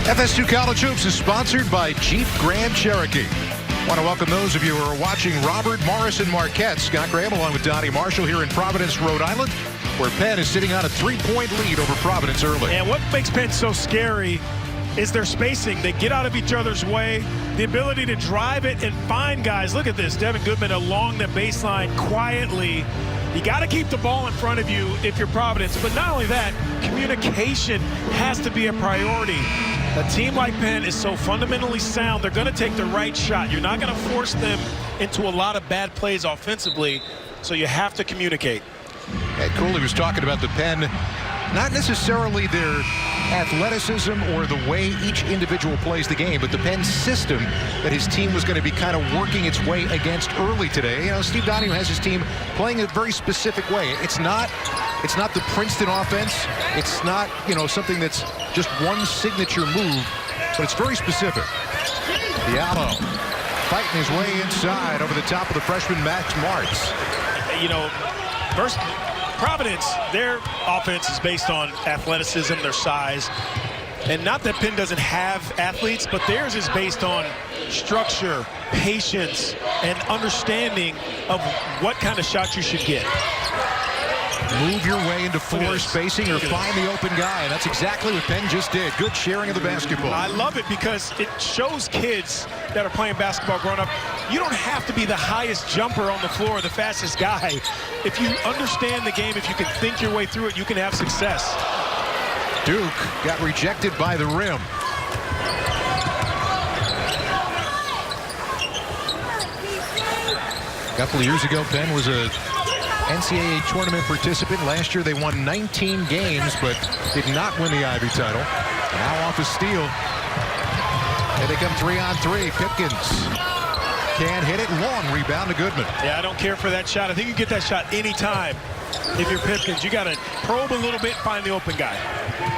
FS2 College Hoops is sponsored by Jeep Grand Cherokee. I want to welcome those of you who are watching Robert Morrison Marquette. Scott Graham along with Donnie Marshall here in Providence, Rhode Island, where Penn is sitting on a 3-point lead over Providence early. And what makes Penn so scary is their spacing. They get out of each other's way, the ability to drive it and find guys. Look at this, Devin Goodman along the baseline quietly. You got to keep the ball in front of you if you're Providence. But not only that, communication has to be a priority. A team like Penn is so fundamentally sound, they're going to take the right shot. You're not going to force them into a lot of bad plays offensively, so you have to communicate. Ed Cooley was talking about the Penn, not necessarily their athleticism or the way each individual plays the game, but the Penn system that his team was going to be kind of working its way against early today. You know, Steve Donahue has his team playing a very specific way. It's not the Princeton offense. It's not, you know, something that's just one signature move, but it's very specific. Diallo fighting his way inside over the top of the freshman Max Martz. You know, first, Providence, their offense is based on athleticism, their size. And not that Penn doesn't have athletes, but theirs is based on structure, patience, and understanding of what kind of shot you should get. Move your way into floor spacing or find the open guy. And that's exactly what Penn just did. Good sharing of the basketball. I love it because it shows kids that are playing basketball growing up, you don't have to be the highest jumper on the floor, the fastest guy. If you understand the game, if you can think your way through it, you can have success. Duke got rejected by the rim. A couple of years ago, Penn was a NCAA tournament participant. Last year they won 19 games but did not win the Ivy title. Now off a steal. Here they come 3-on-3. Pipkins can't hit it. Long rebound to Goodman. Yeah, I don't care for that shot. I think you get that shot anytime. If you're Pipkins, you got to probe a little bit, find the open guy.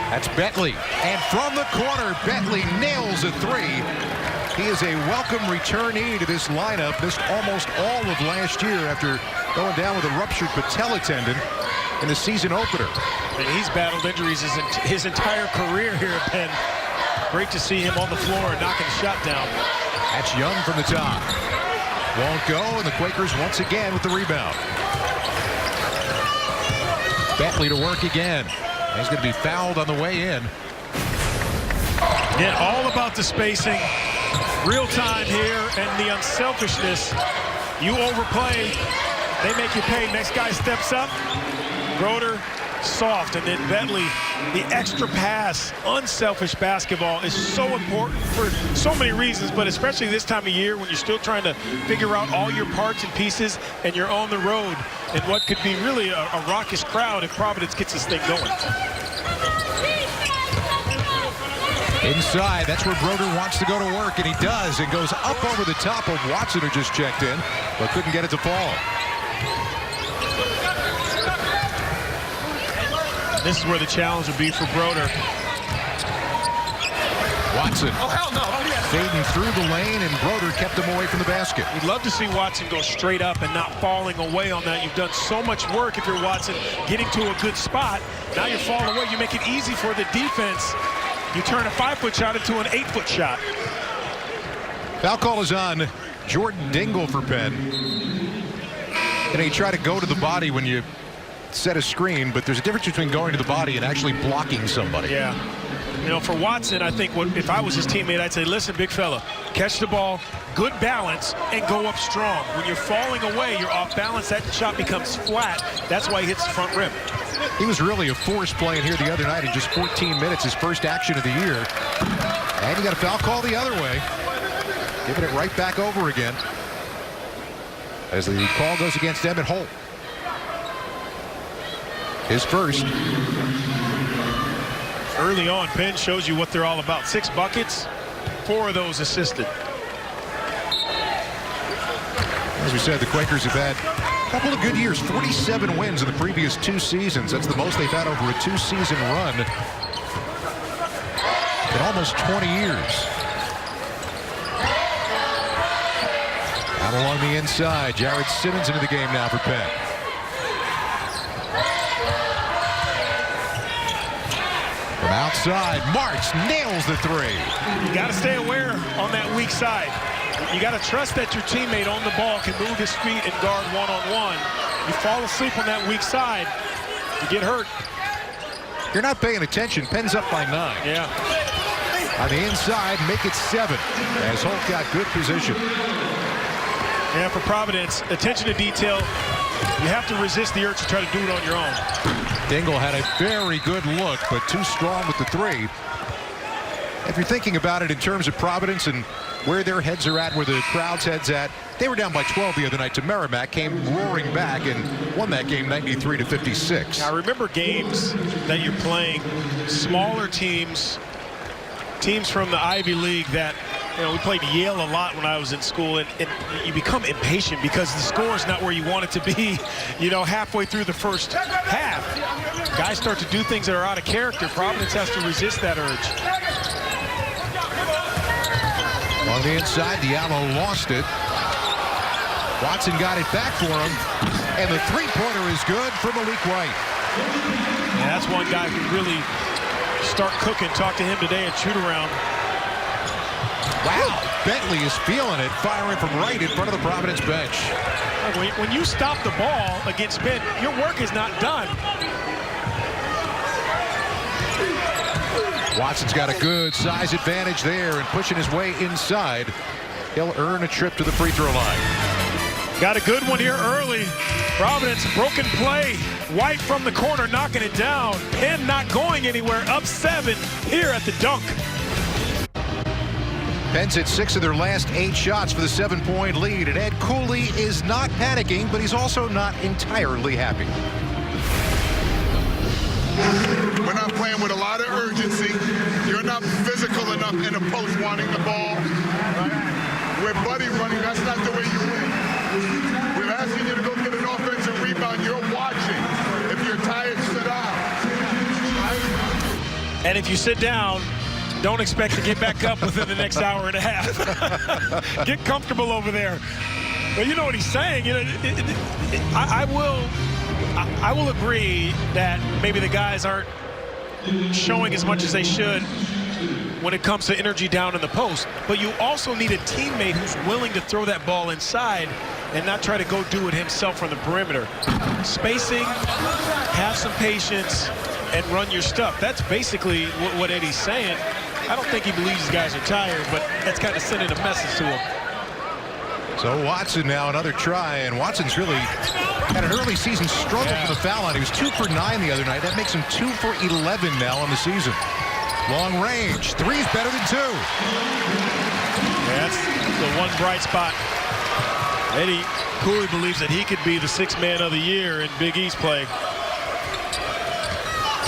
That's Bentley. And from the corner, Bentley nails a three. He is a welcome returnee to this lineup. Missed almost all of last year after going down with a ruptured patella tendon in the season opener. And he's battled injuries his entire career here at Penn. Great to see him on the floor and knocking the shot down. That's Young from the top. Won't go, and the Quakers once again with the rebound. Bentley to work again. He's going to be fouled on the way in. Yeah, all about the spacing. Real time here and the unselfishness. You overplay, they make you pay. Next guy steps up. Broder soft, and then Bentley, the extra pass. Unselfish basketball is so important for so many reasons, but especially this time of year when you're still trying to figure out all your parts and pieces and you're on the road in what could be really a raucous crowd if Providence gets this thing going. Inside, that's where Broder wants to go to work, and he does, and goes up over the top of Watson, who just checked in, but couldn't get it to fall. This is where the challenge would be for Broder. Watson. Oh, hell no. Oh, yeah. Fading through the lane, and Broder kept him away from the basket. We'd love to see Watson go straight up and not falling away on that. You've done so much work if you're Watson, getting to a good spot. Now you're falling away. You make it easy for the defense. You turn a 5-foot shot into an 8-foot shot. Foul call is on Jordan Dingle for Penn. And he tried to go to the body when you set a screen, but there's a difference between going to the body and actually blocking somebody. Yeah. You know, for Watson, I think if I was his teammate, I'd say, listen, big fella, catch the ball, good balance, and go up strong. When you're falling away, you're off balance, that shot becomes flat. That's why he hits the front rim. He was really a force playing here the other night in just 14 minutes, his first action of the year. And he got a foul call the other way. Giving it right back over again. As the call goes against Emmett Holt. His first. Early on, Penn shows you what they're all about. 6 buckets, 4 of those assisted. As we said, the Quakers have had a couple of good years. 47 wins in the previous 2 seasons. That's the most they've had over a 2-season run in almost 20 years. Out along the inside, Jared Simmons into the game now for Penn. From outside, Marks nails the three. You got to stay aware on that weak side. You got to trust that your teammate on the ball can move his feet and guard one-on-one. You fall asleep on that weak side, you get hurt. You're not paying attention. Penn's up by 9. Yeah. On the inside, make it 7 as Holt got good position. Yeah, for Providence, attention to detail. You have to resist the urge to try to do it on your own. Dingle had a very good look, but too strong with the three. If you're thinking about it in terms of Providence and where their heads are at, where the crowd's head's at, they were down by 12 the other night to Merrimack, came roaring back and won that game 93-56. Now remember games that you're playing, smaller teams from the Ivy League that, you know, we played Yale a lot when I was in school, and you become impatient because the score is not where you want it to be, you know, halfway through the first half. Guys start to do things that are out of character. Providence has to resist that urge. On the inside, Diallo lost it. Watson got it back for him, and the three-pointer is good for Malik White. Yeah, that's one guy who really start cooking. Talk to him today at shoot-around. Wow, Bentley is feeling it, firing from right in front of the Providence bench. When you stop the ball against Penn, your work is not done. Watson's got a good size advantage there and pushing his way inside. He'll earn a trip to the free throw line. Got a good one here early. Providence, broken play. White from the corner knocking it down. Penn not going anywhere, up 7 here at the dunk. Penn's hit 6 of their last 8 shots for the 7-point lead, and Ed Cooley is not panicking, but he's also not entirely happy. We're not playing with a lot of urgency. You're not physical enough in the post wanting the ball. With Buddy running, that's not the way you win. We're asking you to go get an offensive rebound. You're watching. If you're tired, sit down. And if you sit down, don't expect to get back up within the next hour and a half. Get comfortable over there. But you know what he's saying. You know, I will agree that maybe the guys aren't showing as much as they should when it comes to energy down in the post. But you also need a teammate who's willing to throw that ball inside and not try to go do it himself from the perimeter. Spacing, have some patience, and run your stuff. That's basically what Eddie's saying. I don't think he believes these guys are tired, but that's kind of sending a message to him. So Watson now another try, and Watson's really had an early season struggle from the foul line. He was 2 for 9 the other night. That makes him 2 for 11 now on the season. Long range, 3's better than 2. That's the one bright spot. Eddie Cooley believes that he could be the 6th man of the year in Big East play.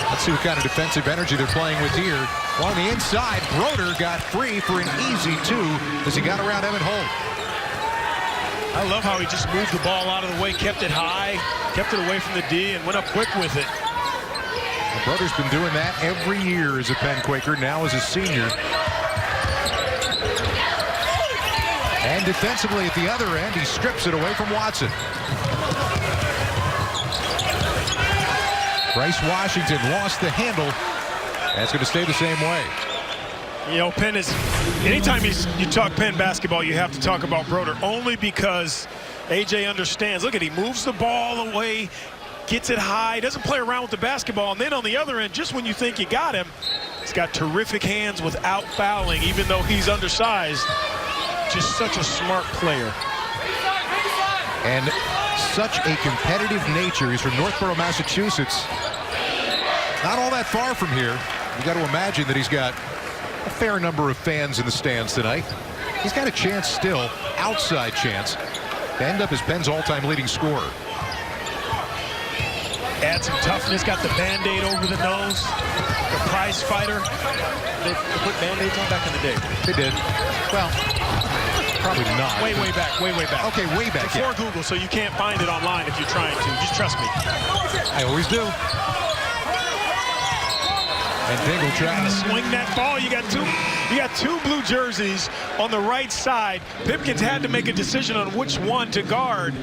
Let's see what kind of defensive energy they're playing with here. On the inside, Broder got free for an easy 2 as he got around Evan Holt. I love how he just moved the ball out of the way, kept it high, kept it away from the D, and went up quick with it. Broder's been doing that every year as a Penn Quaker, now as a senior. And defensively at the other end, he strips it away from Watson. Bryce Washington lost the handle. That's going to stay the same way. You know, Penn is, anytime you talk Penn basketball, you have to talk about Broder, only because AJ understands. Look at, he moves the ball away, gets it high, doesn't play around with the basketball, and then on the other end, just when you think you got him, he's got terrific hands without fouling, even though he's undersized. Just such a smart player. And such a competitive nature. He's from Northborough, Massachusetts. Not all that far from here. You got to imagine that he's got a fair number of fans in the stands tonight. He's got a chance still, outside chance, to end up as Penn's all-time leading scorer. Add some toughness, got the Band-Aid over the nose, the prize fighter. They put Band-Aids on back in the day. They did. Well, probably not. Way back. Okay, way back. Before Google, so you can't find it online if you're trying to. Just trust me. I always do. And Dingle trying to swing that ball. You got two blue jerseys on the right side. Pipkins had to make a decision on which one to guard.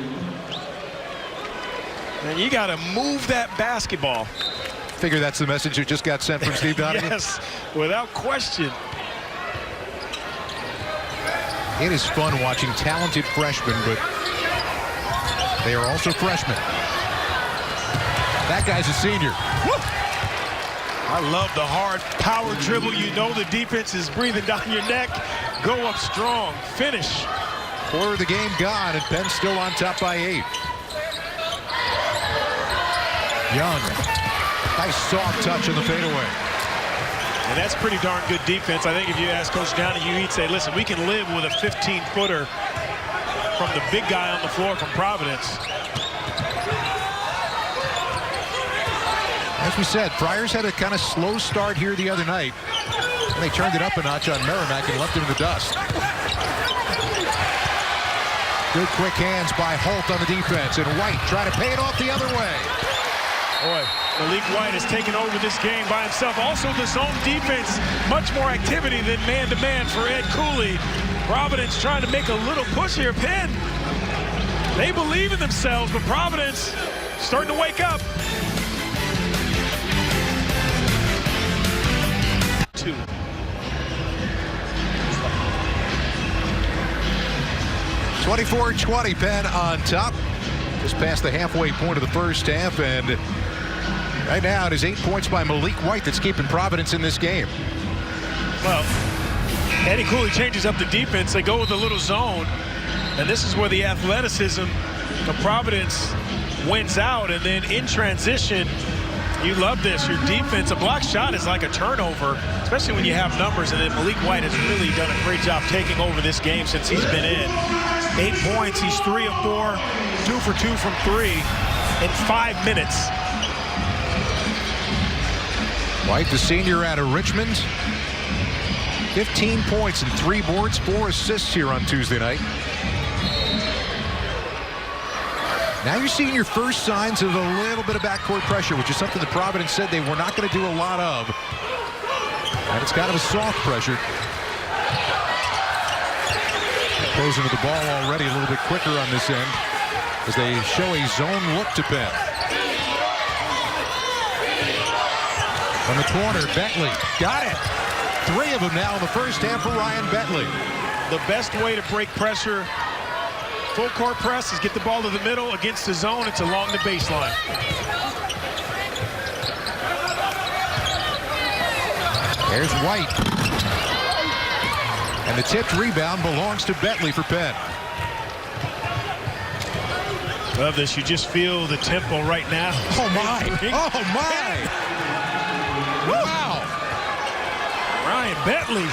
And you got to move that basketball. figure that's the message that just got sent from Steve Donaghy. Yes, without question. It is fun watching talented freshmen, but they are also freshmen. That guy's a senior. Woo! I love the hard power dribble. You know the defense is breathing down your neck. Go up strong. Finish. Quarter of the game gone, and Penn still on top by 8. Young. Nice soft touch on the fadeaway. And that's pretty darn good defense. I think if you ask Coach Donaghy, he'd say, listen, we can live with a 15-footer from the big guy on the floor from Providence. As we said, Friars had a kind of slow start here the other night. And they turned it up a notch on Merrimack and left him in the dust. Good quick hands by Holt on the defense. And White trying to pay it off the other way. Boy, Malik White has taken over this game by himself. Also, the zone defense, much more activity than man-to-man for Ed Cooley. Providence trying to make a little push here. Penn, they believe in themselves, but Providence starting to wake up. 2. (24-20) Penn on top. Just past the halfway point of the first half, and right now it is 8 points by Malik White that's keeping Providence in this game. Well, Eddie Cooley changes up the defense. They go with a little zone, and this is where the athleticism of Providence wins out. And then in transition, you love this. Your defense, a block shot is like a turnover, especially when you have numbers. And then Malik White has really done a great job taking over this game since he's been in. 8 points. He's 3 of 4, 2 for 2 from 3 in 5 minutes. White, the senior out of Richmond. 15 points and 3 boards, 4 assists here on Tuesday night. Now you're seeing your first signs of a little bit of backcourt pressure, which is something that Providence said they were not going to do a lot of. And it's kind of a soft pressure. Closing to the ball already a little bit quicker on this end as they show a zone look to Penn. On the corner, Bentley got it. 3 of them now in the first half for Ryan Bentley. The best way to break pressure, full court press, is get the ball to the middle. Against the zone, it's along the baseline. There's White. And the tipped rebound belongs to Bentley for Penn. Love this. You just feel the tempo right now. Oh, my. Oh, my. Wow. Ryan Bentley.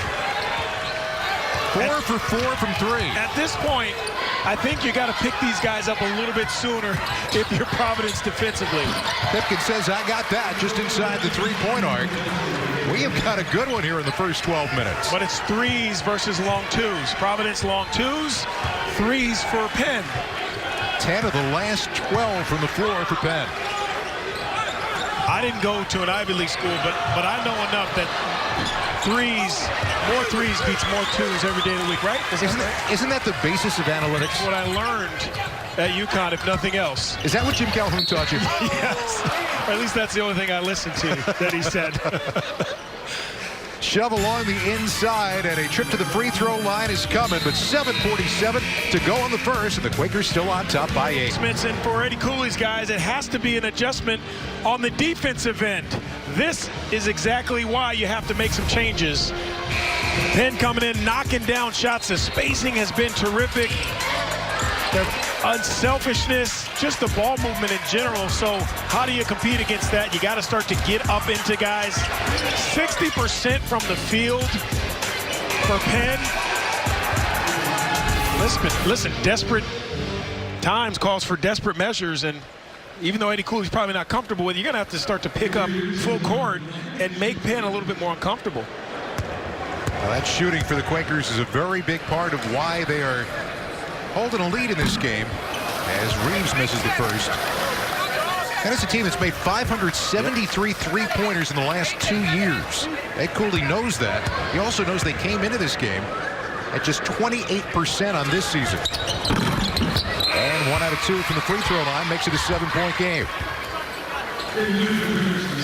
4 for 4 from 3. At this point, I think you got to pick these guys up a little bit sooner if you're Providence defensively. Pipkin says, I got that just inside the 3-point arc. We have got a good one here in the first 12 minutes. But it's 3s versus long 2s. Providence long 2s, 3s for Penn. 10 of the last 12 from the floor for Penn. I didn't go to an Ivy League school, but I know enough that more 3s beats more 2s every day of the week, right? Isn't that the basis of analytics? That's what I learned at UConn, if nothing else. Is that what Jim Calhoun taught you? Yes. Or at least that's the only thing I listened to that he said. Shove along the inside, and a trip to the free throw line is coming, but 7:47 to go on the first, and the Quakers still on top by 8. And for Eddie Cooley's guys, it has to be an adjustment on the defensive end. This is exactly why you have to make some changes. Penn coming in, knocking down shots. The spacing has been terrific. The unselfishness, just the ball movement in general. So how do you compete against that? You got to start to get up into guys. 60% from the field for Penn. Listen, desperate times calls for desperate measures, and even though Eddie Cooley's probably not comfortable with it, you're going to have to start to pick up full court and make Penn a little bit more uncomfortable. Well, that shooting for the Quakers is a very big part of why they are holding a lead in this game as Reeves misses the first. And it's a team that's made 573 three-pointers in the last 2 years. Ed Cooley knows that. He also knows they came into this game at just 28% on this season. And 1 out of 2 from the free throw line makes it a 7-point game.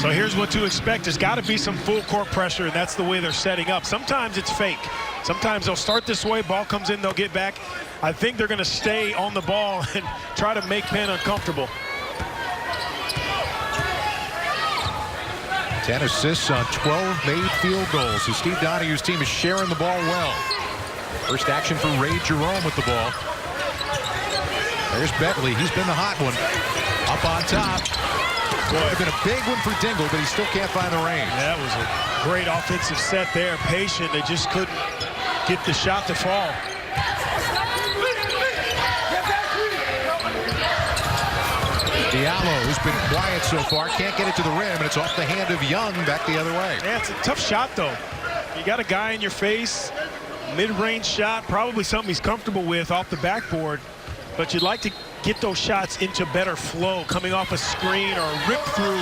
So here's what to expect. There's got to be some full court pressure, and that's the way they're setting up. Sometimes it's fake. Sometimes they'll start this way, ball comes in, they'll get back. I think they're going to stay on the ball and try to make Penn uncomfortable. 10 assists on 12 made field goals. So Steve Donahue's team is sharing the ball well. First action for Ray Jerome with the ball. There's Bentley. He's been the hot one. Up on top. Boy, it's been a big one for Dingle, but he still can't find the range. That was a great offensive set there. Patient. They just couldn't get the shot to fall. Diallo, who's been quiet so far, can't get it to the rim, and it's off the hand of Young back the other way. Yeah, it's a tough shot, though. You got a guy in your face, mid-range shot, probably something he's comfortable with off the backboard, but you'd like to get those shots into better flow, coming off a screen or a rip through,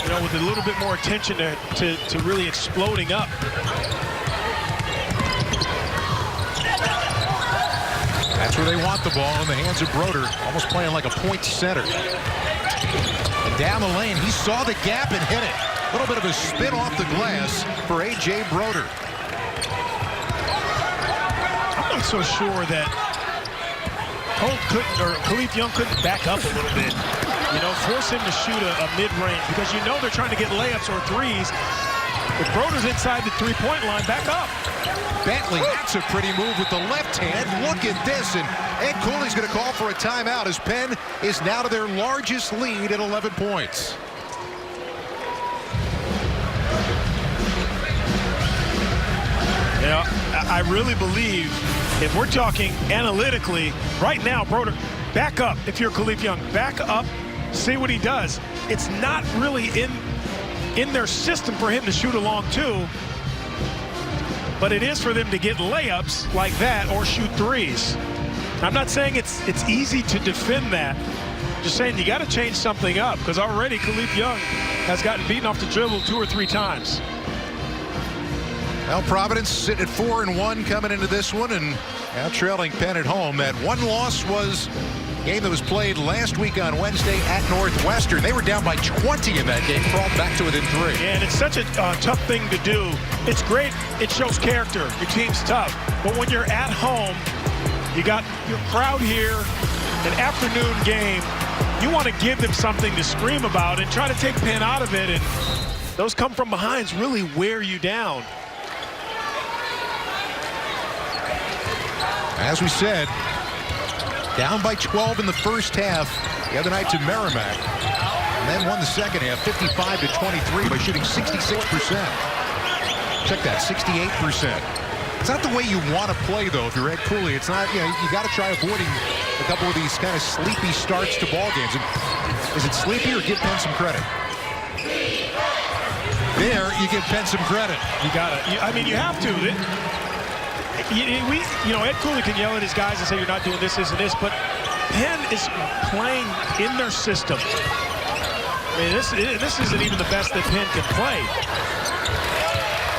you know, with a little bit more attention to really exploding up. That's where they want the ball, in the hands of Broder, almost playing like a point center. And down the lane, he saw the gap and hit it. A little bit of a spin off the glass for A.J. Broder. I'm not so sure that Khalif Young couldn't back up a little bit. You know, force him to shoot a mid-range, because you know they're trying to get layups or threes. If Broder's inside the three-point line, back up. Bentley, that's a pretty move with the left hand. Look at this, and Ed Cooley's going to call for a timeout as Penn is now to their largest lead at 11 points. You know, I really believe if we're talking analytically, right now, Broder, back up if you're Khalif Young. Back up, see what he does. It's not really in their system for him to shoot a long two, but it is for them to get layups like that or shoot threes. I'm not saying it's easy to defend that. Just saying you got to change something up, because already Khalif Young has gotten beaten off the dribble 2 or 3 times. Well, Providence sitting at 4-1 coming into this one, and now trailing Penn at home. That one loss was a game that was played last week on Wednesday at Northwestern. They were down by 20 in that game, crawled back to within 3. Yeah, and it's such a tough thing to do. It's great. It shows character. Your team's tough. But when you're at home, you got your crowd here, an afternoon game. You want to give them something to scream about and try to take Penn out of it. And those come from behinds really wear you down. As we said, down by 12 in the first half the other night to Merrimack, and then won the second half 55-23 by shooting 66%. Check that, 68%. It's not the way you want to play, though, if you're Ed Cooley. It's not, you know, you got to try avoiding a couple of these kind of sleepy starts to ball games. And is it sleepy, or give Penn some credit? There, you give Penn some credit. You got to. I mean, you have to. You know, Ed Cooley can yell at his guys and say, you're not doing this, and this, but Penn is playing in their system. I mean, this isn't even the best that Penn can play.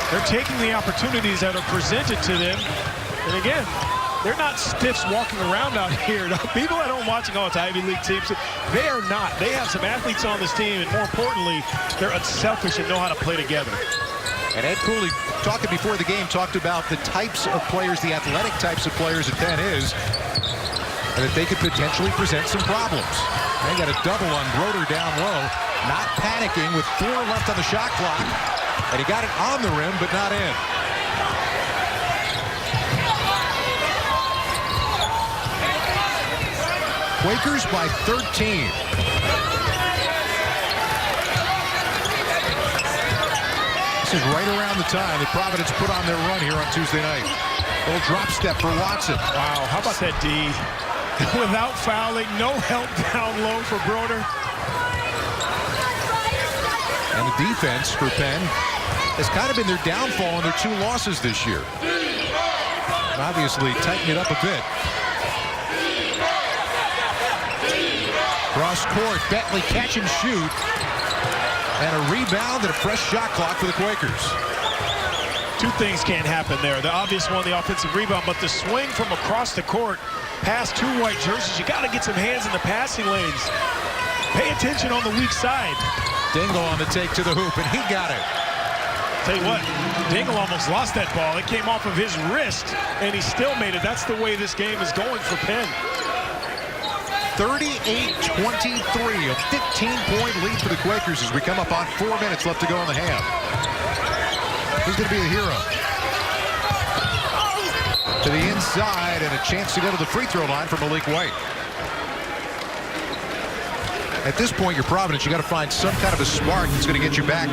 They're taking the opportunities that are presented to them. And again, they're not stiffs walking around out here. People at home watching, oh, it's Ivy League teams. They are not. They have some athletes on this team, and more importantly, they're unselfish and know how to play together. And Ed Cooley, talking before the game, talked about the types of players, the athletic types of players that Penn is, and that they could potentially present some problems. They got a double on Broder down low, not panicking with 4 left on the shot clock, and he got it on the rim, but not in. Quakers by 13. This is right around the time that Providence put on their run here on Tuesday night. Little drop step for Watson. Wow, how about that D? Without fouling, no help down low for Broder. And the defense for Penn has kind of been their downfall in their 2 losses this year. And obviously tighten it up a bit. Cross court, Bentley catch and shoot. And a rebound and a fresh shot clock for the Quakers. 2 things can't happen there. The obvious one, the offensive rebound, but the swing from across the court past 2 white jerseys. You got to get some hands in the passing lanes. Pay attention on the weak side. Dingle on the take to the hoop, and he got it. Tell you what, Dingle almost lost that ball. It came off of his wrist, and he still made it. That's the way this game is going for Penn. 38-23, a 15-point lead for the Quakers as we come up on 4 minutes left to go in the half. Who's going to be the hero? To the inside, and a chance to go to the free throw line for Malik White. At this point, you're Providence. You got to find some kind of a spark that's going to get you back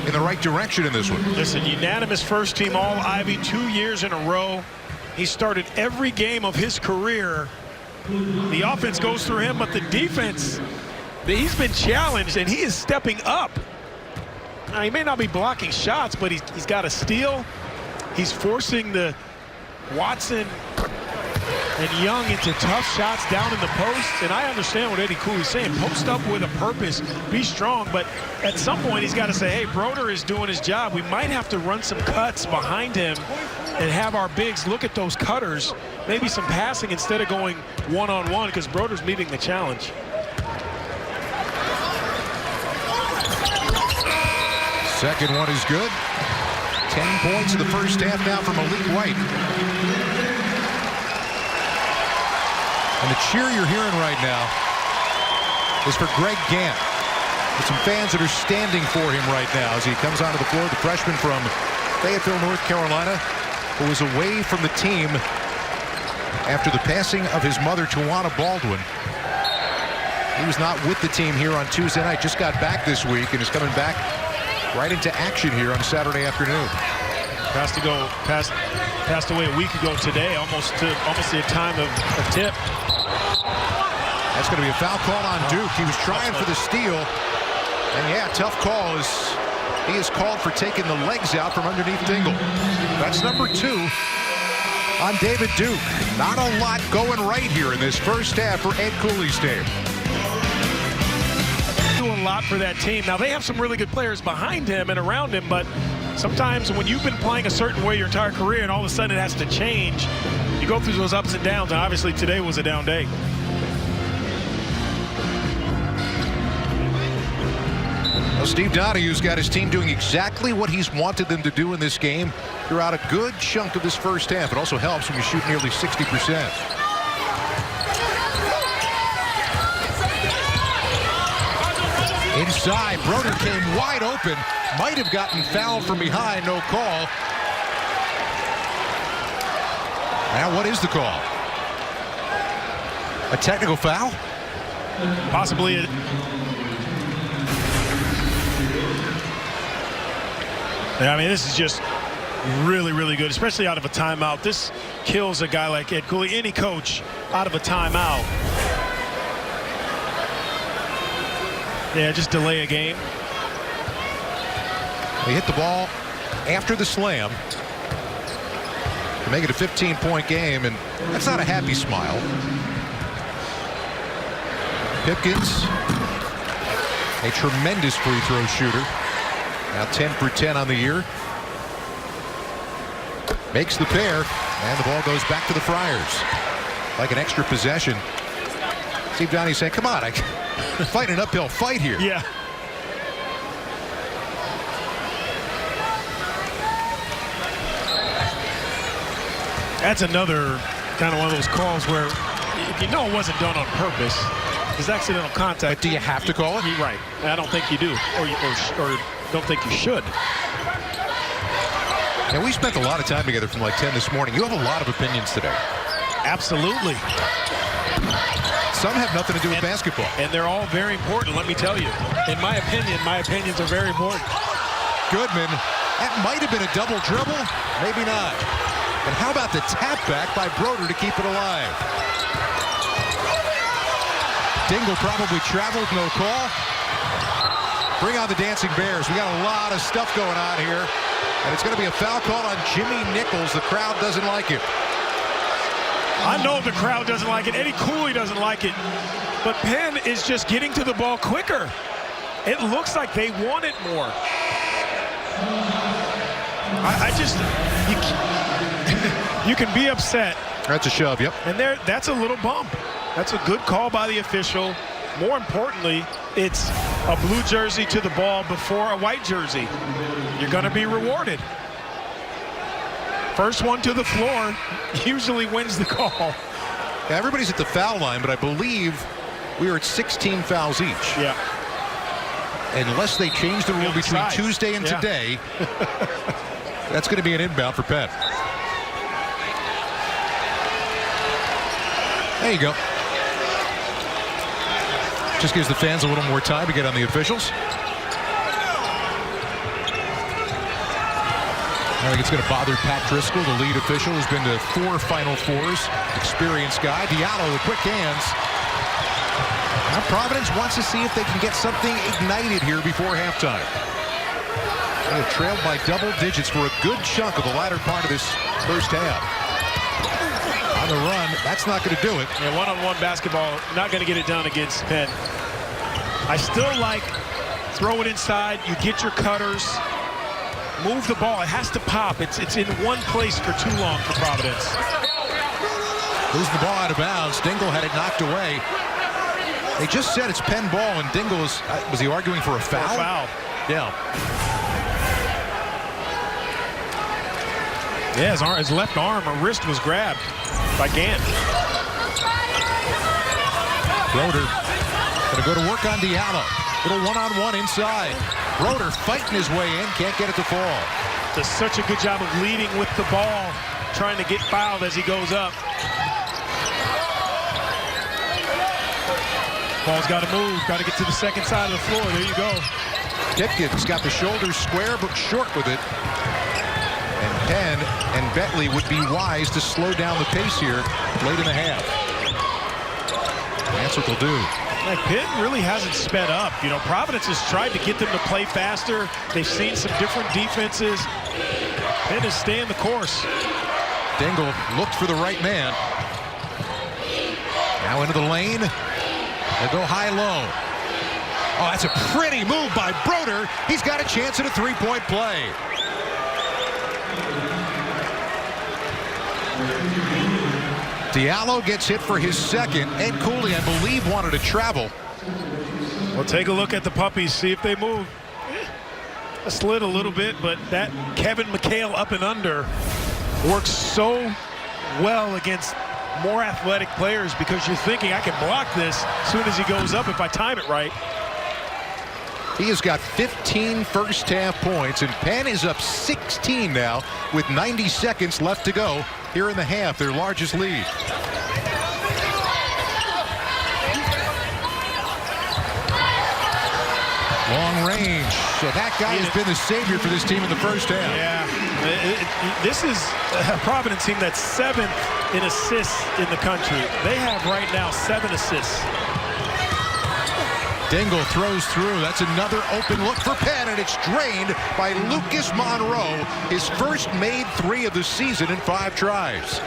in the right direction in this one. Listen, unanimous first team All-Ivy 2 years in a row. He started every game of his career. The offense goes through him, but the defense, he's been challenged, and he is stepping up. Now, he may not be blocking shots, but he's got a steal. He's forcing the Watson and Young into tough shots down in the post. And I understand what Eddie Cooley's saying. Post up with a purpose, be strong. But at some point, he's got to say, hey, Broder is doing his job. We might have to run some cuts behind him and have our bigs look at those cutters. Maybe some passing instead of going one-on-one, because Broder's meeting the challenge. Second one is good. 10 points in the first half now for Malik White. And the cheer you're hearing right now is for Greg Gant. With some fans that are standing for him right now as he comes onto the floor. The freshman from Fayetteville, North Carolina, who was away from the team after the passing of his mother, Tawana Baldwin. He was not with the team here on Tuesday night, just got back this week and is coming back right into action here on Saturday afternoon. Passed away a week ago today, almost the time of tip. That's going to be a foul call on Duke. He was trying for the steal. And yeah, tough call as he is called for taking the legs out from underneath Dingle. That's number 2 on David Duke. Not a lot going right here in this first half for Ed Cooley's team. Doing a lot for that team. Now, they have some really good players behind him and around him, but sometimes when you've been playing a certain way your entire career and all of a sudden it has to change, you go through those ups and downs, and obviously today was a down day. Well, Steve Donahue's got his team doing exactly what he's wanted them to do in this game throughout a good chunk of this first half. It also helps when you shoot nearly 60%. Inside, Broder came wide open. Might have gotten fouled from behind, no call. Now, what is the call? A technical foul? Possibly. I mean, this is just really, really good, especially out of a timeout. This kills a guy like Ed Cooley, any coach, out of a timeout. Yeah, just delay a game. They hit the ball after the slam to make it a 15-point game, and that's not a happy smile. Pipkins, a tremendous free throw shooter. Now 10 for 10 on the year. Makes the pair, and the ball goes back to the Friars. Like an extra possession. Steve Donahue saying, come on, I'm fighting an uphill fight here. Yeah. That's another kind of one of those calls where you know it wasn't done on purpose. It's accidental contact. But do you have to call it? You're right. I don't think you do, or don't think you should. Now, we spent a lot of time together from like 10 this morning. You have a lot of opinions today. Absolutely. Some have nothing to do with basketball. And they're all very important, let me tell you. In my opinion, my opinions are very important. Goodman, that might have been a double dribble. Maybe not. And how about the tap back by Broder to keep it alive? Dingle probably traveled, no call. Bring on the Dancing Bears. We got a lot of stuff going on here. And it's going to be a foul call on Jimmy Nichols. The crowd doesn't like it. I know the crowd doesn't like it. Eddie Cooley doesn't like it. But Penn is just getting to the ball quicker. It looks like they want it more. You can be upset. That's a shove, yep. And that's a little bump. That's a good call by the official. More importantly, it's a blue jersey to the ball before a white jersey, you're going to be rewarded. First one to the floor usually wins the call. Everybody's at the foul line, but I believe we are at 16 fouls each. Yeah. Unless they change the rule between Tuesday and today, that's going to be an inbound for Penn. There you go. Just gives the fans a little more time to get on the officials. I think it's going to bother Pat Driscoll, the lead official, who's been to 4 Final Fours. Experienced guy. Diallo, the quick hands. Now Providence wants to see if they can get something ignited here before halftime. They have trailed by double digits for a good chunk of the latter part of this first half. On the run, that's not going to do it. Yeah, one-on-one basketball, not going to get it done against Penn. I still like throw it inside, you get your cutters, move the ball. It has to pop. It's in one place for too long for Providence. Losing the ball out of bounds. Dingle had it knocked away. They just said it's Penn ball, and Dingle was he arguing for a foul? For a foul. Yeah. Yeah, his left arm or wrist was grabbed by Gant. Broder going to go to work on Diallo. Little one-on-one inside. Broder fighting his way in, can't get it to fall. Does such a good job of leading with the ball, trying to get fouled as he goes up. Ball's got to move, got to get to the second side of the floor. There you go. Tipkins got the shoulders square but short with it. And Penn and Bentley would be wise to slow down the pace here late in the half. That's what they'll do. Like Penn really hasn't sped up. You know, Providence has tried to get them to play faster. They've seen some different defenses. Penn is staying the course. Dingle looked for the right man. Now into the lane. They'll go high-low. Oh, that's a pretty move by Broder. He's got a chance at a three-point play. Diallo gets hit for his second. Ed Cooley, I believe, wanted to travel. Well, take a look at the puppies, see if they move. A slid a little bit, but that Kevin McHale up and under works so well against more athletic players because you're thinking, I can block this as soon as he goes up if I time it right. He has got 15 first-half points, and Penn is up 16 now with 90 seconds left to go here in the half, their largest lead. Long range. So that guy has been the savior for this team in the first half. Yeah, this is a Providence team that's 7th in assists in the country. They have right now 7 assists. Dingle throws through. That's another open look for Penn, and it's drained by Lucas Monroe. His first made 3 of the season in 5 tries.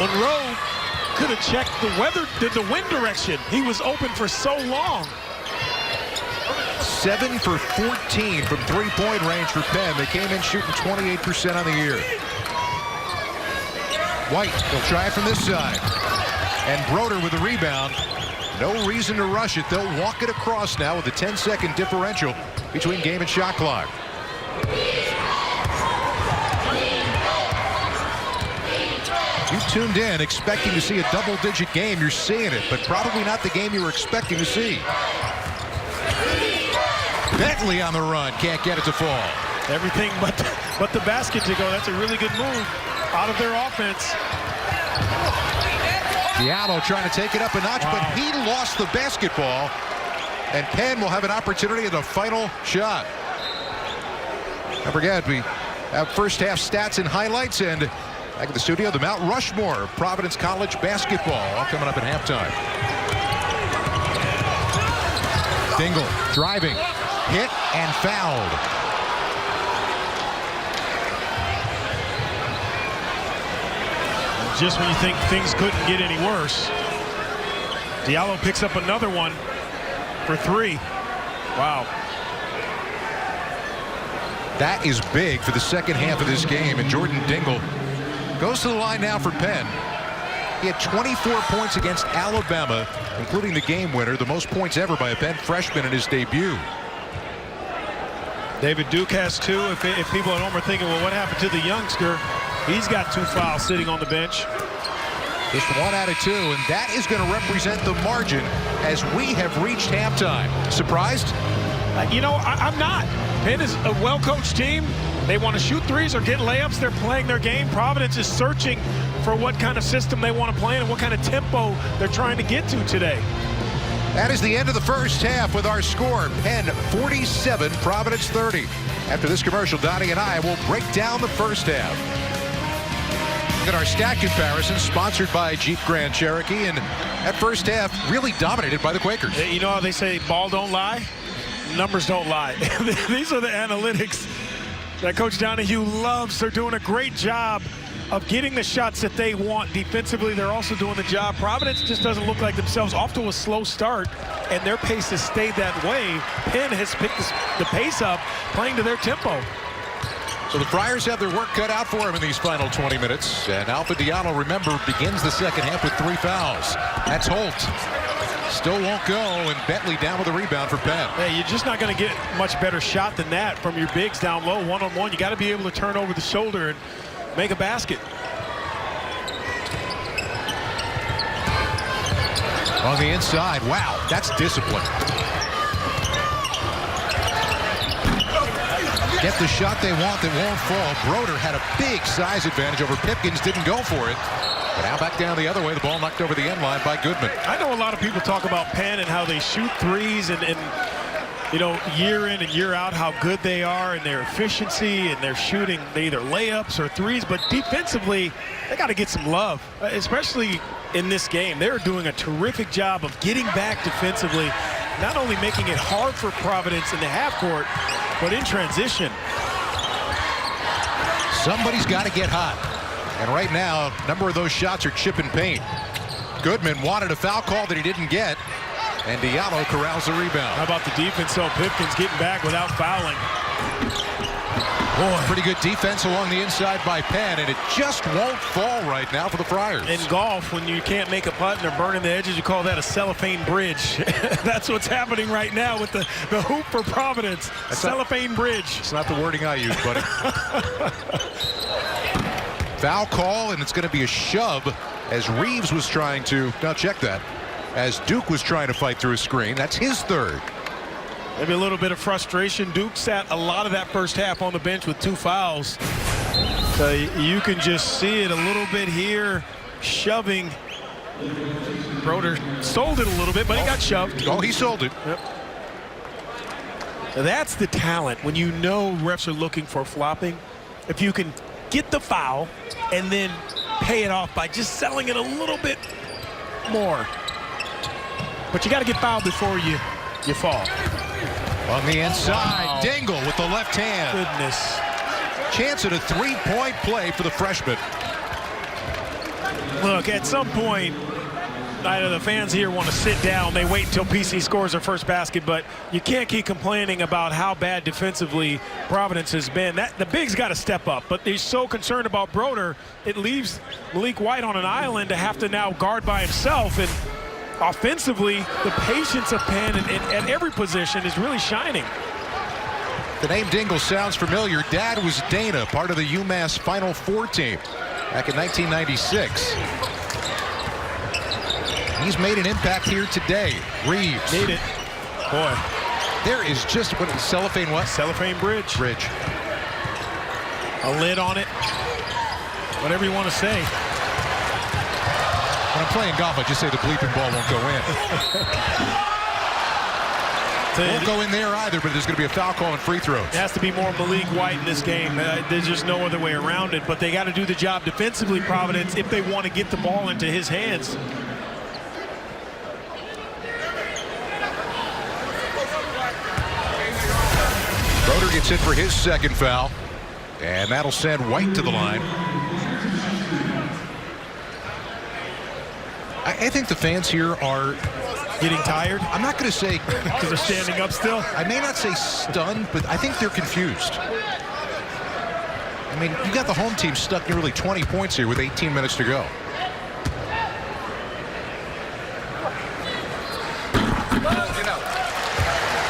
Monroe could have checked the wind direction. He was open for so long. 7 for 14 from three-point range for Penn. They came in shooting 28% on the year. White, they'll try it from this side. And Broder with the rebound. No reason to rush it. They'll walk it across now with a 10-second differential between game and shot clock. You tuned in expecting to see a double-digit game. You're seeing it, but probably not the game you were expecting to see. Bentley on the run. Can't get it to fall. Everything but the basket to go. That's a really good move out of their offense. Diallo trying to take it up a notch, but he lost the basketball. And Penn will have an opportunity at the final shot. Don't forget, we have first half stats and highlights, and back at the studio, the Mount Rushmore of Providence College basketball, all coming up at halftime. Dingle driving, hit and fouled. Just when you think things couldn't get any worse, Diallo picks up another one for 3. Wow. That is big for the second half of this game, and Jordan Dingle goes to the line now for Penn. He had 24 points against Alabama, including the game winner, the most points ever by a Penn freshman in his debut. David Duke has 2. If people at home are thinking, well, what happened to the youngster? He's got 2 fouls sitting on the bench. Just 1 out of 2, and that is going to represent the margin as we have reached halftime. Surprised? You know, I'm not. Penn is a well-coached team. They want to shoot threes or get layups. They're playing their game. Providence is searching for what kind of system they want to play in and what kind of tempo they're trying to get to today. That is the end of the first half with our score. Penn 47, Providence 30. After this commercial, Donnie and I will break down the first half. Look at our stat comparison, sponsored by Jeep Grand Cherokee, and that first half really dominated by the Quakers. You know how they say ball don't lie? Numbers don't lie. These are the analytics that Coach Donahue loves. They're doing a great job of getting the shots that they want. Defensively, they're also doing the job. Providence just doesn't look like themselves. Off to a slow start, and their pace has stayed that way. Penn has picked the pace up, playing to their tempo. So the Friars have their work cut out for them in these final 20 minutes. And Alpha Diallo, remember, begins the second half with 3 fouls. That's Holt. Still won't go, and Bentley down with a rebound for Penn. Hey, you're just not going to get much better shot than that from your bigs down low, one-on-one. You got to be able to turn over the shoulder and make a basket. On the inside, wow, that's discipline. Get the shot they want that won't fall. Broder had a big size advantage over Pipkins, didn't go for it. But now back down the other way, the ball knocked over the end line by Goodman. I know a lot of people talk about Penn and how they shoot threes and you know, year in and year out, how good they are and their efficiency and their shooting either layups or threes, but defensively, they got to get some love, especially in this game. They're doing a terrific job of getting back defensively, not only making it hard for Providence in the half court, but in transition. Somebody's got to get hot. And right now, a number of those shots are chip and paint. Goodman wanted a foul call that he didn't get, and Diallo corrals the rebound. How about the defense? So Pipkins getting back without fouling. Boy, pretty good defense along the inside by Penn, and it just won't fall right now for the Friars. In golf, when you can't make a putt and they're burning the edges, you call that a cellophane bridge. That's what's happening right now with the hoop for Providence. Cellophane bridge. It's not the wording I use, buddy. Foul call, and it's going to be a shove as Reeves was trying to, now check that, as Duke was trying to fight through a screen. That's his third. Maybe a little bit of frustration. Duke sat a lot of that first half on the bench with 2 fouls. So you can just see it a little bit here, shoving. Broder sold it a little bit, but he got shoved. Oh, he sold it. Yep. That's the talent when you know refs are looking for flopping. If you can get the foul and then pay it off by just selling it a little bit more. But you got to get fouled before you fall. On the inside, wow. Dingle with the left hand. Goodness. Chance at a 3-point play for the freshman. Look, at some point, either the fans here want to sit down, they wait until PC scores their first basket, but you can't keep complaining about how bad defensively Providence has been. The bigs got to step up, but they're so concerned about Broder, it leaves Malik White on an island to have to now guard by himself. And offensively, the patience of Penn at every position is really shining. The name Dingle sounds familiar. Dad was Dana, part of the UMass Final Four team back in 1996. He's made an impact here today. Reeves. Need it. Boy. There is just, what, cellophane what? Cellophane bridge. Bridge. A lid on it. Whatever you want to say. When I'm playing golf, I just say the bleeping ball won't go in. Won't go in there either, but there's going to be a foul call and free throws. It has to be more Malik White in this game. There's just no other way around it, but they got to do the job defensively, Providence, if they want to get the ball into his hands. Broder gets hit for his second foul, and that'll send White to the line. I think the fans here are getting tired. I'm not going to say because they're standing up still. I may not say stunned, but I think they're confused. I mean, you got the home team stuck nearly 20 points here with 18 minutes to go.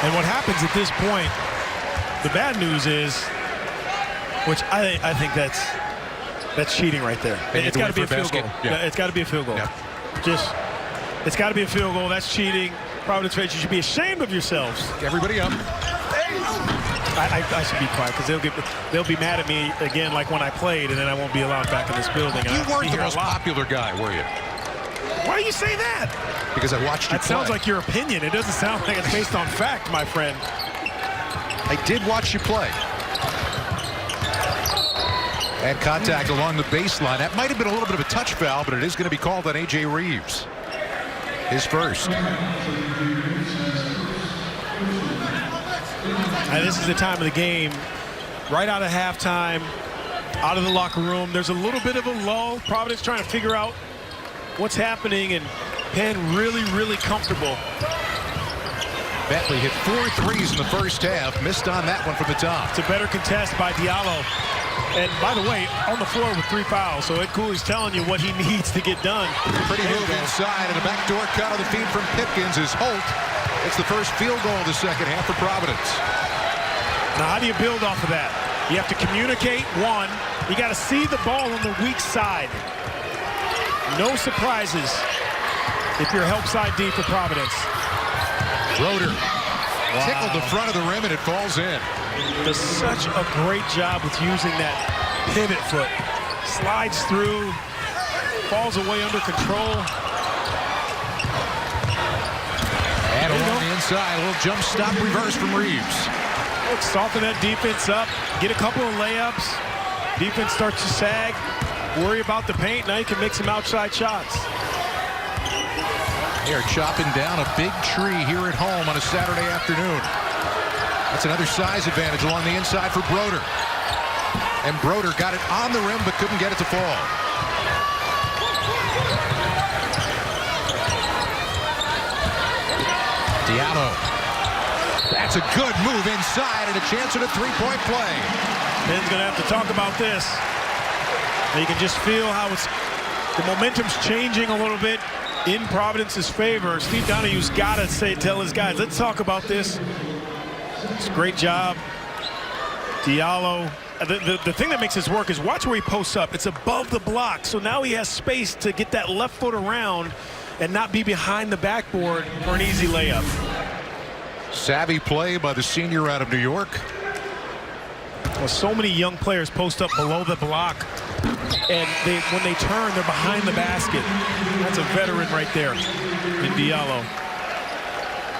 And what happens at this point, the bad news is, which I think that's cheating right there. It's got to be a field goal. Yeah. It's got to be a field goal. Yeah. It's got to be a field goal. That's cheating. Providence fans, you should be ashamed of yourselves. Everybody up. I should be quiet because they'll be mad at me again like when I played, and then I won't be allowed back in this building. You weren't the most popular guy, were you? Why do you say that? Because I watched you That play. sounds like your opinion. It doesn't sound like it's based on fact, my friend. I did watch you play. And contact along the baseline. That might have been a little bit of a touch foul, but it is going to be called on A.J. Reeves. His first. And this is the time of the game, right out of halftime, out of the locker room. There's a little bit of a lull. Providence trying to figure out what's happening, and Penn really, really comfortable. Bentley hit 4 threes in the first half. Missed on that one from the top. It's a better contest by Diallo. And by the way, on the floor with 3 fouls. So Ed Cooley's telling you what he needs to get done. Pretty move inside, and a backdoor cut on the feed from Pipkins is Holt. It's the first field goal of the second half for Providence. Now, how do you build off of that? You have to communicate, one. You got to see the ball on the weak side. No surprises if you're help side deep for Providence. Broder tickled the front of the rim, and it falls in. Does such a great job with using that pivot foot. Slides through, falls away under control. And along the inside, a little jump stop reverse from Reeves. Look, soften that defense up, get a couple of layups. Defense starts to sag. Worry about the paint. Now you can make some outside shots. They are chopping down a big tree here at home on a Saturday afternoon. That's another size advantage along the inside for Broder. And Broder got it on the rim but couldn't get it to fall. Diallo. That's a good move inside and a chance at a three-point play. Ben's going to have to talk about this. And you can just feel how the momentum's changing a little bit in Providence's favor. Steve Donahue's got to tell his guys, let's talk about this. It's a great job. Diallo. The thing that makes this work is watch where he posts up. It's above the block, so now he has space to get that left foot around and not be behind the backboard for an easy layup. Savvy play by the senior out of New York. Well, so many young players post up below the block, and when they turn, they're behind the basket. That's a veteran right there in Diallo.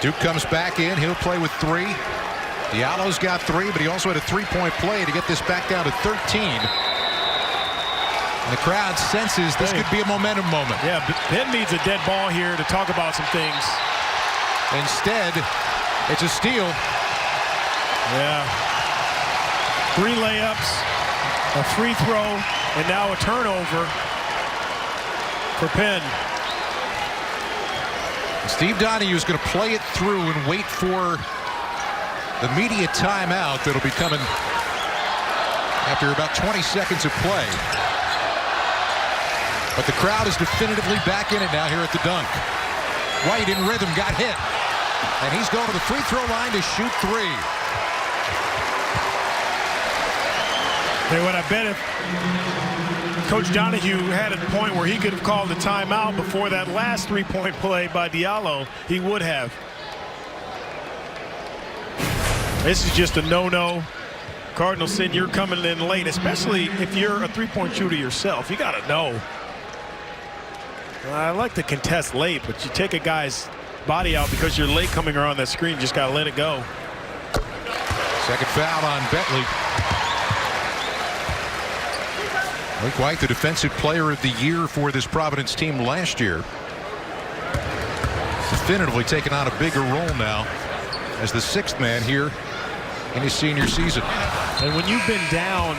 Duke comes back in. He'll play with 3. Diallo's got 3, but he also had a three-point play to get this back down to 13. And the crowd senses this could be a momentum moment. Yeah, Ben needs a dead ball here to talk about some things. Instead, it's a steal. Yeah. 3 layups, a free throw, and now a turnover for Penn. Steve Donahue is going to play it through and wait for the media timeout that'll be coming after about 20 seconds of play. But the crowd is definitively back in it now here at the dunk. White in rhythm got hit. And he's going to the free throw line to shoot 3. Hey, what I bet if Coach Donahue had a point where he could have called a timeout before that last three-point play by Diallo, he would have. This is just a no-no. Cardinals said you're coming in late, especially if you're a three-point shooter yourself. You got to know. I like to contest late, but you take a guy's body out because you're late coming around that screen. Just got to let it go. Second foul on Bentley. Malik White, the defensive player of the year for this Providence team last year. Definitively taking on a bigger role now as the 6th man here in his senior season. And when you've been down